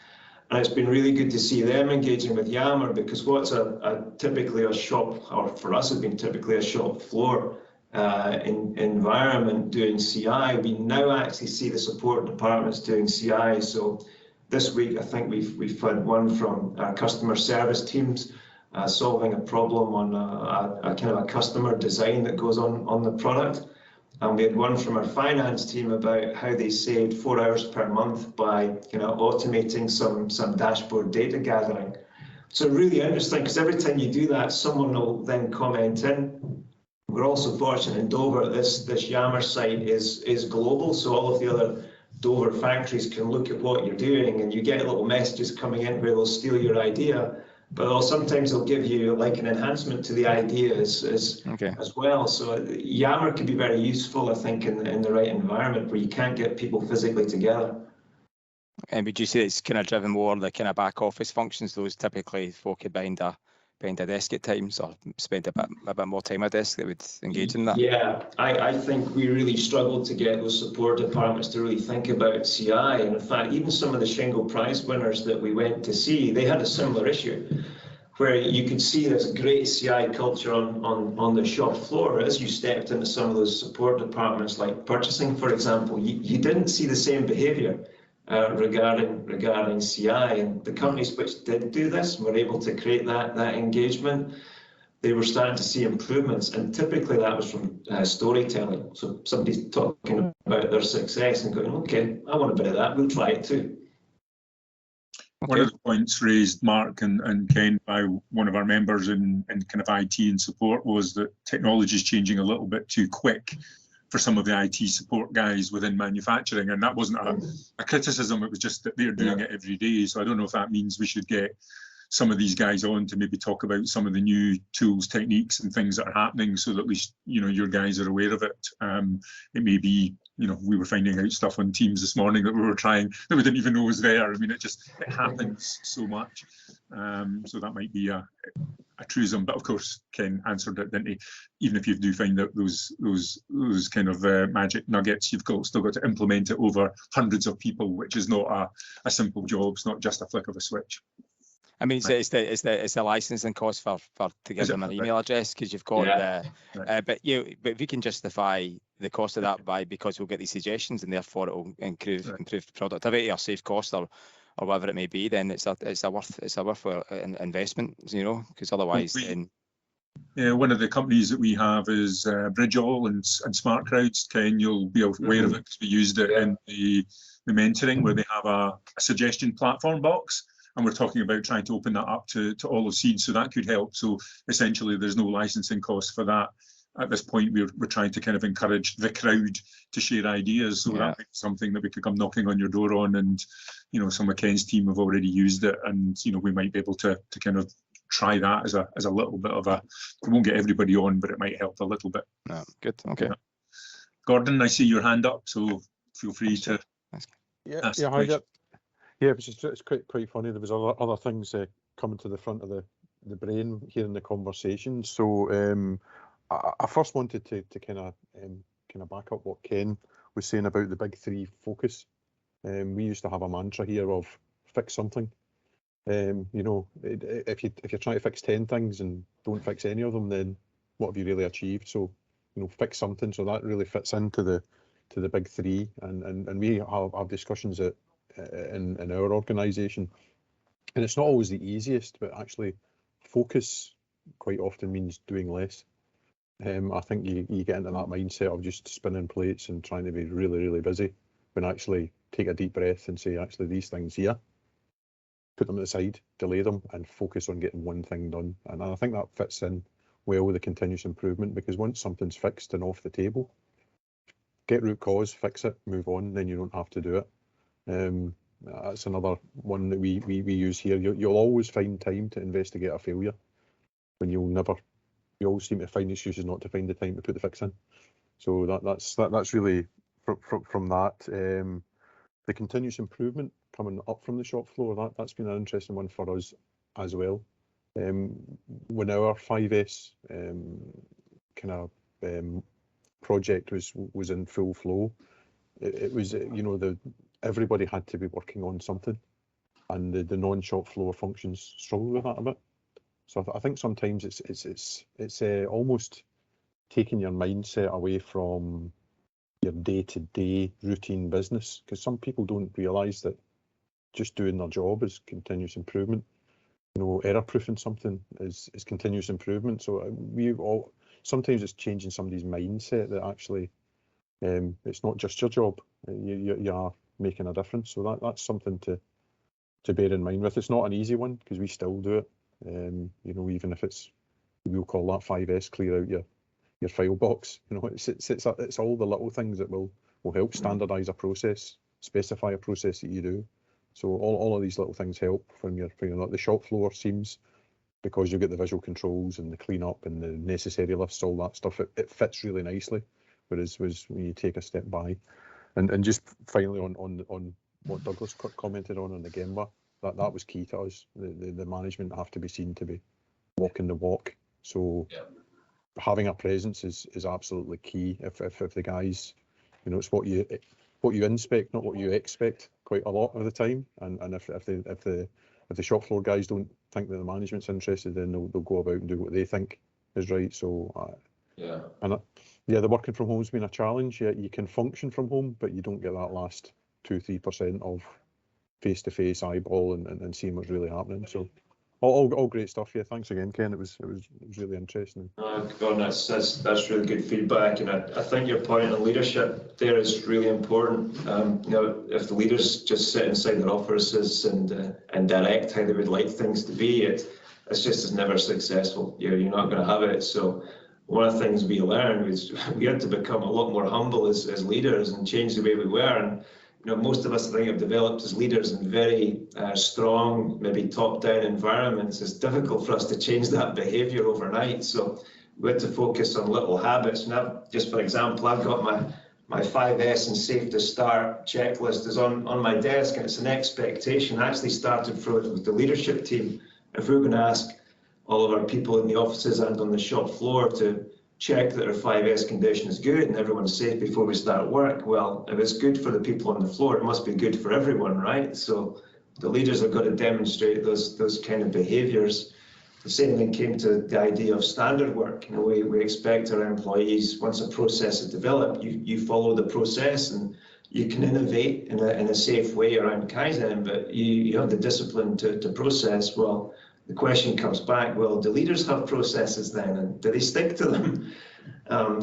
And it's been really good to see them engaging with Yammer, because what's typically a shop, or for us has been typically a shop floor environment doing CI, we now actually see the support departments doing CI. So this week, I think we've had one from our customer service teams solving a problem on a kind of a customer design that goes on the product. And we had one from our finance team about how they saved 4 hours per month by automating some dashboard data gathering. So really interesting, because every time you do that, someone will then comment in. We're also fortunate in Dover, this Yammer site is global, so all of the other Dover factories can look at what you're doing, and you get little messages coming in where they'll steal your idea, but sometimes they'll give you like an enhancement to the idea as well. So Yammer can be very useful, I think, in the right environment where you can't get people physically together. And would you say it's kind of driven more the kind of back office functions, those typically folk behind a desk at times, or spend a bit more time at a desk that would engage in that? Yeah, I think we really struggled to get those support departments to really think about CI. And in fact, even some of the Shingo Prize winners that we went to see, they had a similar issue, where you could see this great CI culture on the shop floor. As you stepped into some of those support departments, like purchasing, for example, you didn't see the same behavior regarding CI, and the companies which did do this were able to create that engagement. They were starting to see improvements, and typically that was from storytelling. So somebody's talking about their success and going, okay, I want a bit of that, we'll try it too. One of the points raised, Mark and Ken, by one of our members in kind of IT and support was that technology is changing a little bit too quick for some of the IT support guys within manufacturing, and that wasn't a criticism, it was just that they're doing it every day. So I don't know if that means we should get some of these guys on to maybe talk about some of the new tools, techniques and things that are happening, so that at least your guys are aware of it. It may be, we were finding out stuff on Teams this morning that we were trying that we didn't even know was there. I mean, it happens so much. So that might be a truism, but of course Ken answered it, didn't he? Even if you do find out those kind of magic nuggets, you've still got to implement it over hundreds of people, which is not a simple job. It's not just a flick of a switch. I mean, it's the licensing cost for to give them an email address, because you've got but if you can justify the cost of that because we'll get these suggestions and therefore it will improve productivity or save cost or whatever it may be, then it's a worthwhile investment, because otherwise then. Yeah, one of the companies that we have is Bridgeall and Smart Crowds. Ken, you'll be aware of it because we used it in the mentoring, where they have a suggestion platform box. And we're talking about trying to open that up to all of CeeD, so that could help. So essentially, there's no licensing cost for that. At this point, we're trying to kind of encourage the crowd to share ideas. So that might be something that we could come knocking on your door on, and some of Ken's team have already used it, and we might be able to kind of try that as a little bit of a. It won't get everybody on, but it might help a little bit. Good. Okay. Gordon, I see your hand up, so feel free to. Yeah, it's quite funny. There was other things coming to the front of the brain here in the conversation. So I first wanted to kind of back up what Ken was saying about the big three focus. We used to have a mantra here of fix something. If you're trying to fix 10 things and don't fix any of them, then what have you really achieved? So fix something. So that really fits into the big three, and we have discussions in our organisation, and it's not always the easiest, but actually focus quite often means doing less. I think you get into that mindset of just spinning plates and trying to be really, really busy, when actually take a deep breath and say, actually, these things here, put them to the side, delay them, and focus on getting one thing done. And I think that fits in well with the continuous improvement, because once something's fixed and off the table, get root cause, fix it, move on, then you don't have to do it. That's another one that we use here. You'll always find time to investigate a failure, when you always seem to find excuses not to find the time to put the fix in. So that's really from that. The continuous improvement coming up from the shop floor, that's been an interesting one for us as well. When our 5S kind of project was in full flow, it was, you know, everybody had to be working on something, and the non-shop floor functions struggle with that a bit. So I think sometimes it's almost taking your mindset away from your day-to-day routine business, because some people don't realise that just doing their job is continuous improvement. You know, error-proofing something is continuous improvement. So sometimes it's changing somebody's mindset that actually it's not just your job. You are making a difference. So that's something to bear in mind with. It's not an easy one, because we still do it. You know, even if we'll call that 5S, clear out your file box. You know, it's all the little things that will help standardise a process, specify a process that you do. So all of these little things help when you're the shop floor seems, because you get the visual controls and the cleanup and the necessary lifts, all that stuff. It fits really nicely. Whereas when you take a step by, and just finally on what Douglas commented on the Gemba, that was key to us. The management have to be seen to be walking the walk. So having a presence is absolutely key. If the guys, you know, it's what you inspect, not what you expect, quite a lot of the time. And if the shop floor guys don't think that the management's interested, then they'll go about and do what they think is right. So the working from home's been a challenge. Yeah, you can function from home, but you don't get that last 2-3% of face-to-face eyeball and seeing what's really happening. So all great stuff. Yeah, thanks again, Ken. It was really interesting. God, that's really good feedback, and I think your point on leadership there is really important. You know, if the leaders just sit inside their offices and direct how they would like things to be, it's just is never successful. You're not going to have it. So one of the things we learned was we had to become a lot more humble as leaders and change the way we were. And you know, most of us, I think, have developed as leaders in very strong, maybe top-down environments. It's difficult for us to change that behaviour overnight. So we had to focus on little habits. Now, just for example, I've got my 5S and Safe to Start checklist is on my desk, and it's an expectation. I actually started with the leadership team. If we're going to ask all of our people in the offices and on the shop floor to check that our 5S condition is good and everyone's safe before we start work. Well, if it's good for the people on the floor, it must be good for everyone, right? So the leaders have got to demonstrate those kind of behaviours. The same thing came to the idea of standard work. You know, we expect our employees, once a process is developed, you follow the process, and you can innovate in a safe way around Kaizen, but you have the discipline to process. Well, the question comes back, well, do leaders have processes then, and do they stick to them?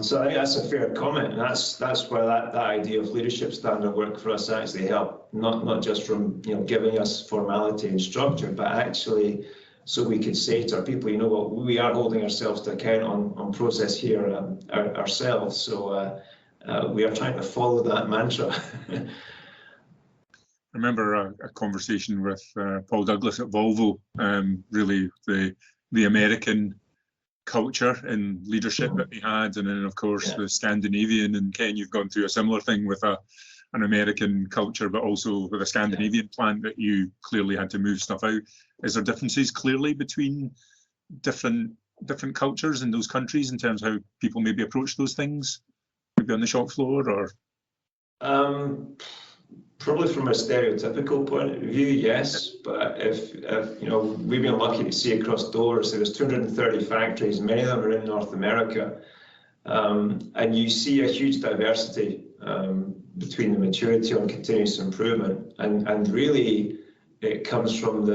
So I think that's a fair comment, and that's where that idea of leadership standard work for us actually helped, not just from giving us formality and structure, but actually so we could say to our people, you know what, we are holding ourselves to account on process here ourselves. So we are trying to follow that mantra. I remember a conversation with Paul Douglas at Volvo, really the American culture and leadership that he had, and then of course the Scandinavian. And Ken, you've gone through a similar thing with an American culture, but also with a Scandinavian plant that you clearly had to move stuff out. Is there differences clearly between different cultures in those countries in terms of how people maybe approach those things, maybe on the shop floor, or? Probably from a stereotypical point of view, yes. But if we've been lucky to see across doors, there's 230 factories, many of them are in North America, and you see a huge diversity between the maturity on continuous improvement, and really it comes from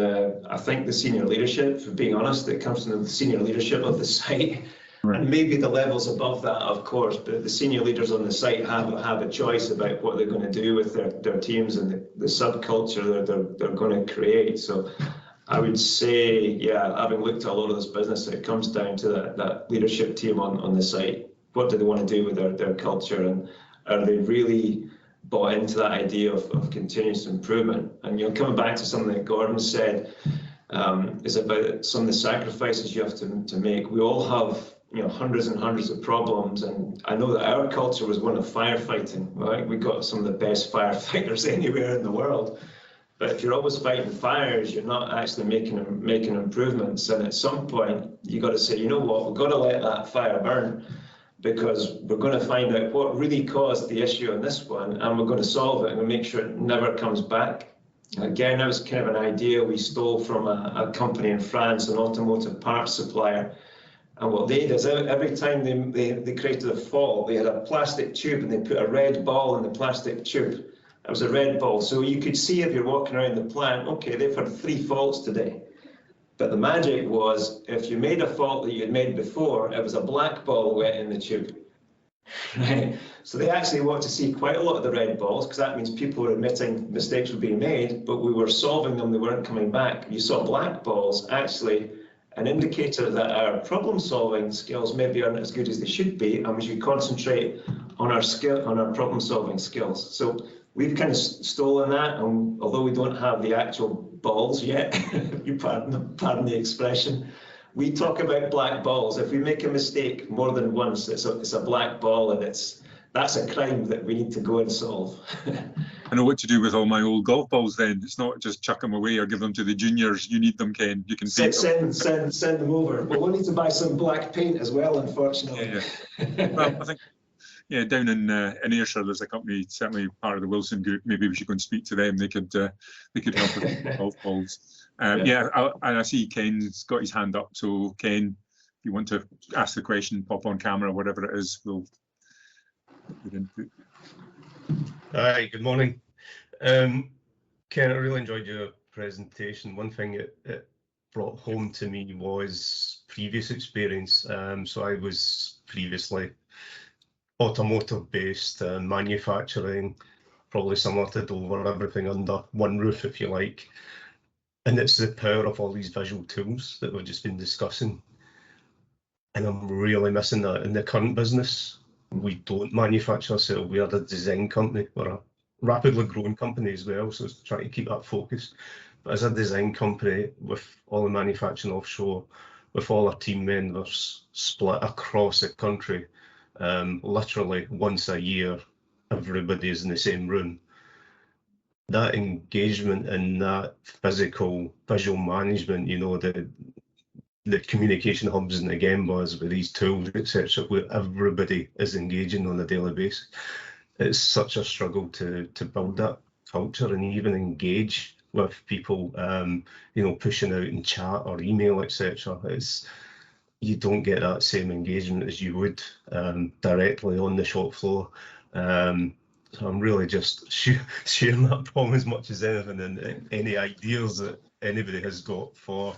I think the senior leadership, for being honest, it comes from the senior leadership of the site. Right. And maybe the levels above that, of course, but the senior leaders on the site have a choice about what they're going to do with their teams and the subculture that they're going to create. So I would say, yeah, having looked at a lot of this business, it comes down to that leadership team on the site. What do they want to do with their culture, and are they really bought into that idea of continuous improvement? And coming back to something that Gordon said, is about some of the sacrifices you have to make. We all have hundreds and hundreds of problems, and I know that our culture was one of firefighting, right? We got some of the best firefighters anywhere in the world, but if you're always fighting fires, you're not actually making improvements. And at some point you got to say, you know what, we've got to let that fire burn, because we're going to find out what really caused the issue on this one, and we're going to solve it and make sure it never comes back. Again, that was kind of an idea we stole from a company in France, an automotive parts supplier. And what they did is every time they created a fault, they had a plastic tube and they put a red ball in the plastic tube. It was a red ball. So you could see if you're walking around the plant, okay, they've had 3 faults today. But the magic was, if you made a fault that you had made before, it was a black ball wet in the tube. Right? So they actually want to see quite a lot of the red balls, because that means people were admitting mistakes were being made, but we were solving them, they weren't coming back. You saw black balls, actually an indicator that our problem-solving skills maybe aren't as good as they should be, and we should concentrate on our problem-solving skills. So we've kind of stolen that, and although we don't have the actual balls yet, you pardon the expression, we talk about black balls. If we make a mistake more than once, it's a black ball, and that's a crime that we need to go and solve. I know what to do with all my old golf balls then. It's not just chuck them away or give them to the juniors. You need them, Ken. You can paint them. Send them over. Well, we'll need to buy some black paint as well, unfortunately. Yeah. Well, I think, yeah, down in Ayrshire, there's a company, certainly part of the Wilson Group. Maybe we should go and speak to them. They could help with golf balls. Yeah, and I see Ken's got his hand up. So Ken, if you want to ask the question, pop on camera, whatever it is, we'll put input. Hi, good morning. Ken, I really enjoyed your presentation. One thing it brought home to me was previous experience. So I was previously automotive based, manufacturing, probably similar to Dover, everything under one roof, if you like. And it's the power of all these visual tools that we've just been discussing. And I'm really missing that in the current business. We don't manufacture ourselves. We are a design company. We're a rapidly growing company as well, so it's trying to keep that focus. But as a design company, with all the manufacturing offshore, with all our team members split across the country, literally once a year, everybody is in the same room. That engagement and that physical visual management, the communication hubs and the gembas with these tools, etc., where everybody is engaging on a daily basis. It's such a struggle to build that culture and even engage with people, pushing out in chat or email, etc. You don't get that same engagement as you would directly on the shop floor. So I'm really just sharing that problem as much as anything, and any ideas that anybody has got for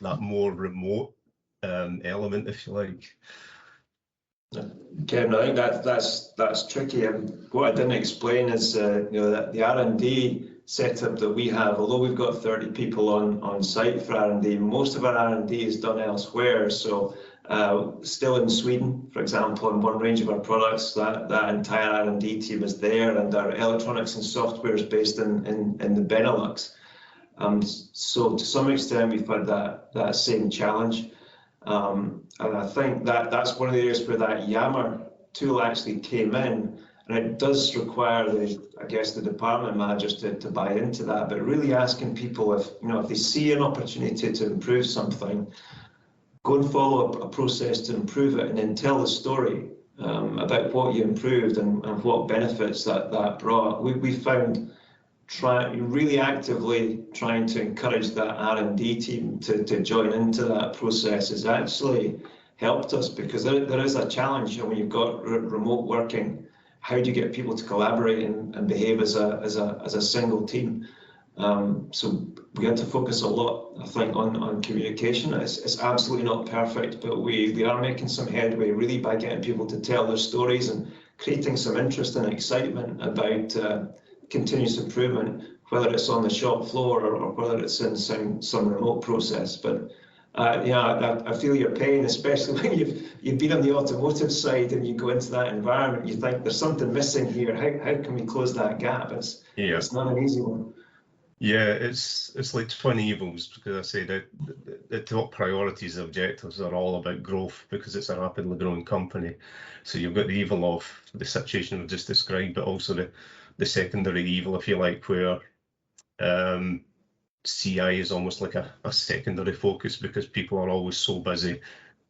that more remote element, if you like. Kevin, I think that's tricky. And what I didn't explain is that the R&D setup that we have, although we've got 30 people on site for R&D, most of our R&D is done elsewhere. So still in Sweden, for example, in one range of our products, that entire R&D team is there, and our electronics and software is based in the Benelux. So to some extent, we've had that same challenge. And I think that's one of the areas where that Yammer tool actually came in, and it does require the department managers to buy into that, but really asking people if they see an opportunity to improve something, go and follow a process to improve it, and then tell the story about what you improved and what benefits that brought. We found really actively trying to encourage that R&D team to join into that process has actually helped us, because there is a challenge when you've got remote working. How do you get people to collaborate and behave as a single team? So we had to focus a lot, I think, on communication. It's absolutely not perfect, but we are making some headway really by getting people to tell their stories and creating some interest and excitement about continuous improvement, whether it's on the shop floor or whether it's in some remote process. But yeah, I feel your pain, especially when you've been on the automotive side and you go into that environment. You think there's something missing here. How can we close that gap? It's not an easy one. Yeah, it's like twin evils, because I say that the top priorities, objectives are all about growth, because it's a rapidly growing company. So you've got the evil of the situation we've just described, but also the secondary evil, if you like, where CI is almost like a secondary focus, because people are always so busy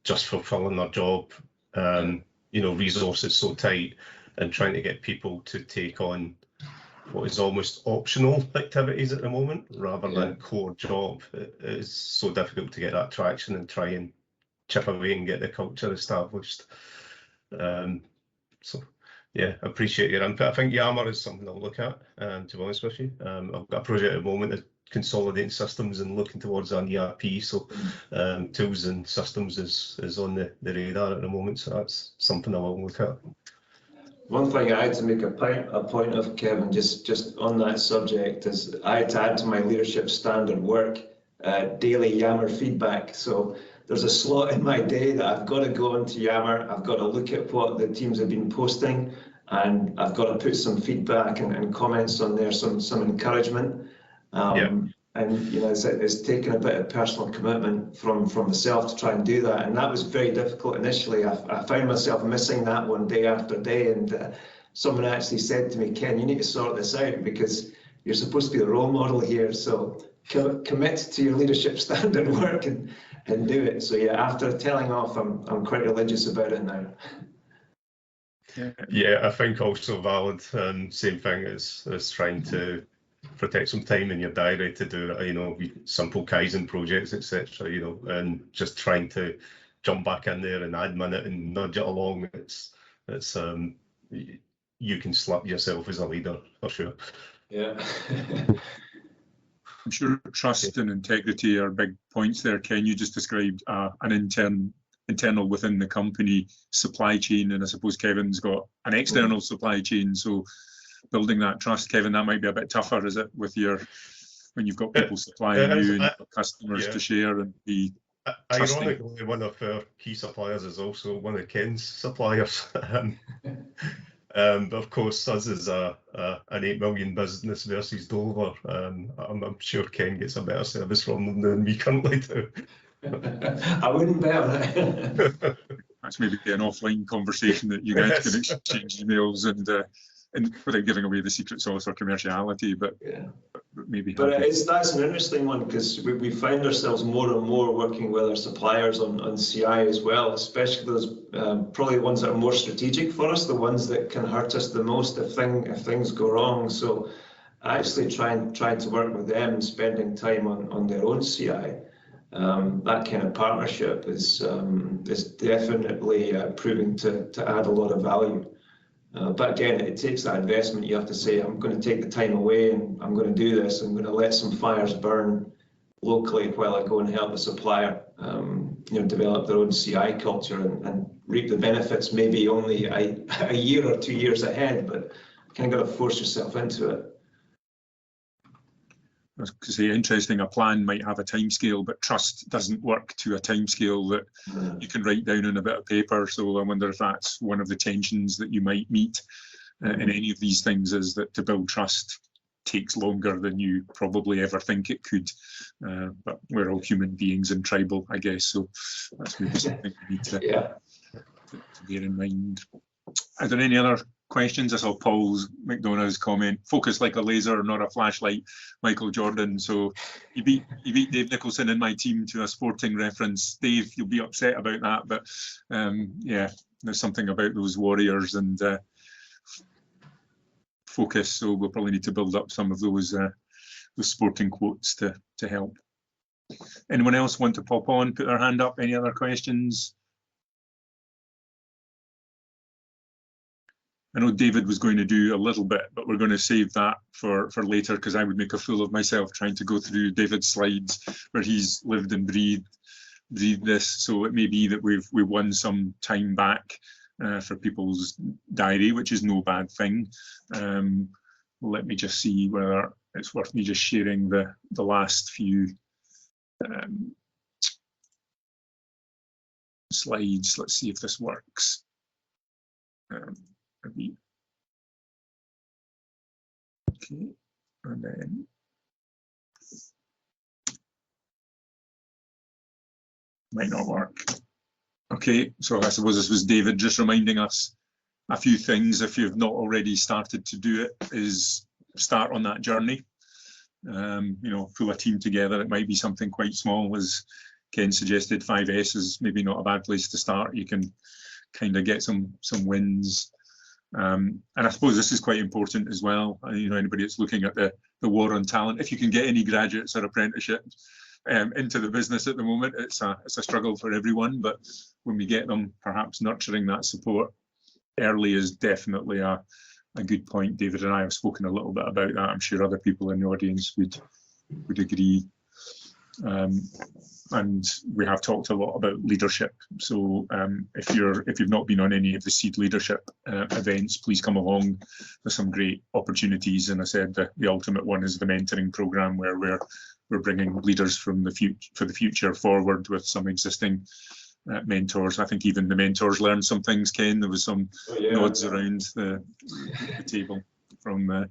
just fulfilling their job. You know, resources so tight, and trying to get people to take on what is almost optional activities at the moment rather than core job. It is so difficult to get that traction and try and chip away and get the culture established. So yeah, I appreciate your input. I think Yammer is something I'll look at, to be honest with you. I've got a project at the moment of consolidating systems and looking towards an ERP, so tools and systems is on the radar at the moment, so that's something I will look at. One thing I had to make a point of, Kevin, just on that subject, is I had to add to my leadership standard work daily Yammer feedback. So there's a slot in my day that I've got to go into Yammer, I've got to look at what the teams have been posting, and I've got to put some feedback and comments on there, some encouragement. And you know, it's taken a bit of personal commitment from myself to try and do that, and that was very difficult initially. I found myself missing that one day after day, and someone actually said to me, "Ken, you need to sort this out, because you're supposed to be the role model here, so commit to your leadership standard work and do it." So yeah, after telling off, I'm quite religious about it now. Yeah, I think also valid, same thing as trying to protect some time in your diary to do, you know, simple Kaizen projects, etc. You know, and just trying to jump back in there and admin it and nudge it along. It's you can slap yourself as a leader for sure. Yeah. I'm sure trust and integrity are big points there. Ken, you just described an internal within the company supply chain, and I suppose Kevin's got an external supply chain. So building that trust, Kevin, that might be a bit tougher, is it, with when you've got people supplying you and customers to share and be trusting? Ironically, one of our key suppliers is also one of Ken's suppliers. But of course, us as an 8 million business versus Dover, I'm sure Ken gets a better service from them than we currently do. I wouldn't bet on it. That's maybe an offline conversation that you guys can exchange emails and without giving away the secret sauce or commerciality, but maybe. But that's an interesting one, because we find ourselves more and more working with our suppliers on CI as well, especially those probably the ones that are more strategic for us, the ones that can hurt us the most if things go wrong. So actually trying to work with them and spending time on their own CI. That kind of partnership is definitely proving to add a lot of value. But again, it takes that investment. You have to say, I'm going to take the time away and I'm going to do this. I'm going to let some fires burn locally while I go and help the supplier, you know, develop their own CI culture and reap the benefits maybe only a year or 2 years ahead, but kind of got to force yourself into it. I was going to say, interesting, a plan might have a time scale, but trust doesn't work to a time scale that you can write down on a bit of paper. So I wonder if that's one of the tensions that you might meet in any of these things, is that to build trust takes longer than you probably ever think it could. But we're all human beings and tribal, I guess. So that's maybe something we need to bear in mind. Are there any other questions? I saw Paul's McDonough's comment, focus like a laser, not a flashlight, Michael Jordan. So you beat Dave Nicholson in my team to a sporting reference. Dave, you'll be upset about that, but yeah, there's something about those warriors and focus. So we'll probably need to build up some of those sporting quotes to help. Anyone else want to pop on, put their hand up? Any other questions? I know David was going to do a little bit, but we're going to save that for later, because I would make a fool of myself trying to go through David's slides where he's lived and breathed this. So it may be that we've won some time back for people's diary, which is no bad thing. Let me just see whether it's worth me just sharing the last few slides. Let's see if this works. Okay, and then might not work. Okay, so I suppose this was David just reminding us a few things. If you've not already started to do it, is start on that journey. You know, pull a team together. It might be something quite small, as Ken suggested. 5S is maybe not a bad place to start. You can kind of get some wins. And I suppose this is quite important as well. You know, anybody that's looking at the war on talent, if you can get any graduates or apprenticeships into the business at the moment, it's a struggle for everyone. But when we get them, perhaps nurturing that support early is definitely a good point. David and I have spoken a little bit about that. I'm sure other people in the audience would agree. And we have talked a lot about leadership. So if you've not been on any of the CeeD leadership events, please come along. There's some great opportunities. And I said the ultimate one is the mentoring program, where we're bringing leaders from for the future forward with some existing mentors. I think even the mentors learned some things, Ken. There was some nods around the table from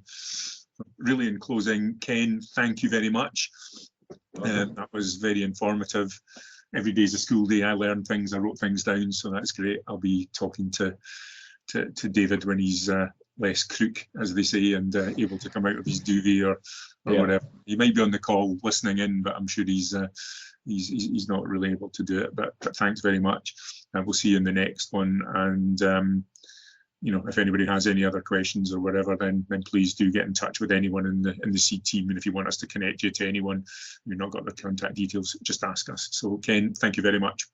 really. In closing, Ken, thank you very much. That was very informative. Every day is a school day. I learned things, I wrote things down, so that's great. I'll be talking to David when he's less crook, as they say, and able to come out of his duvet or whatever. He might be on the call listening in, but I'm sure he's not really able to do it. But thanks very much. We'll see you in the next one. And you know, if anybody has any other questions or whatever, then please do get in touch with anyone in the CeeD team. And if you want us to connect you to anyone, you've not got their contact details, just ask us. So Ken, thank you very much.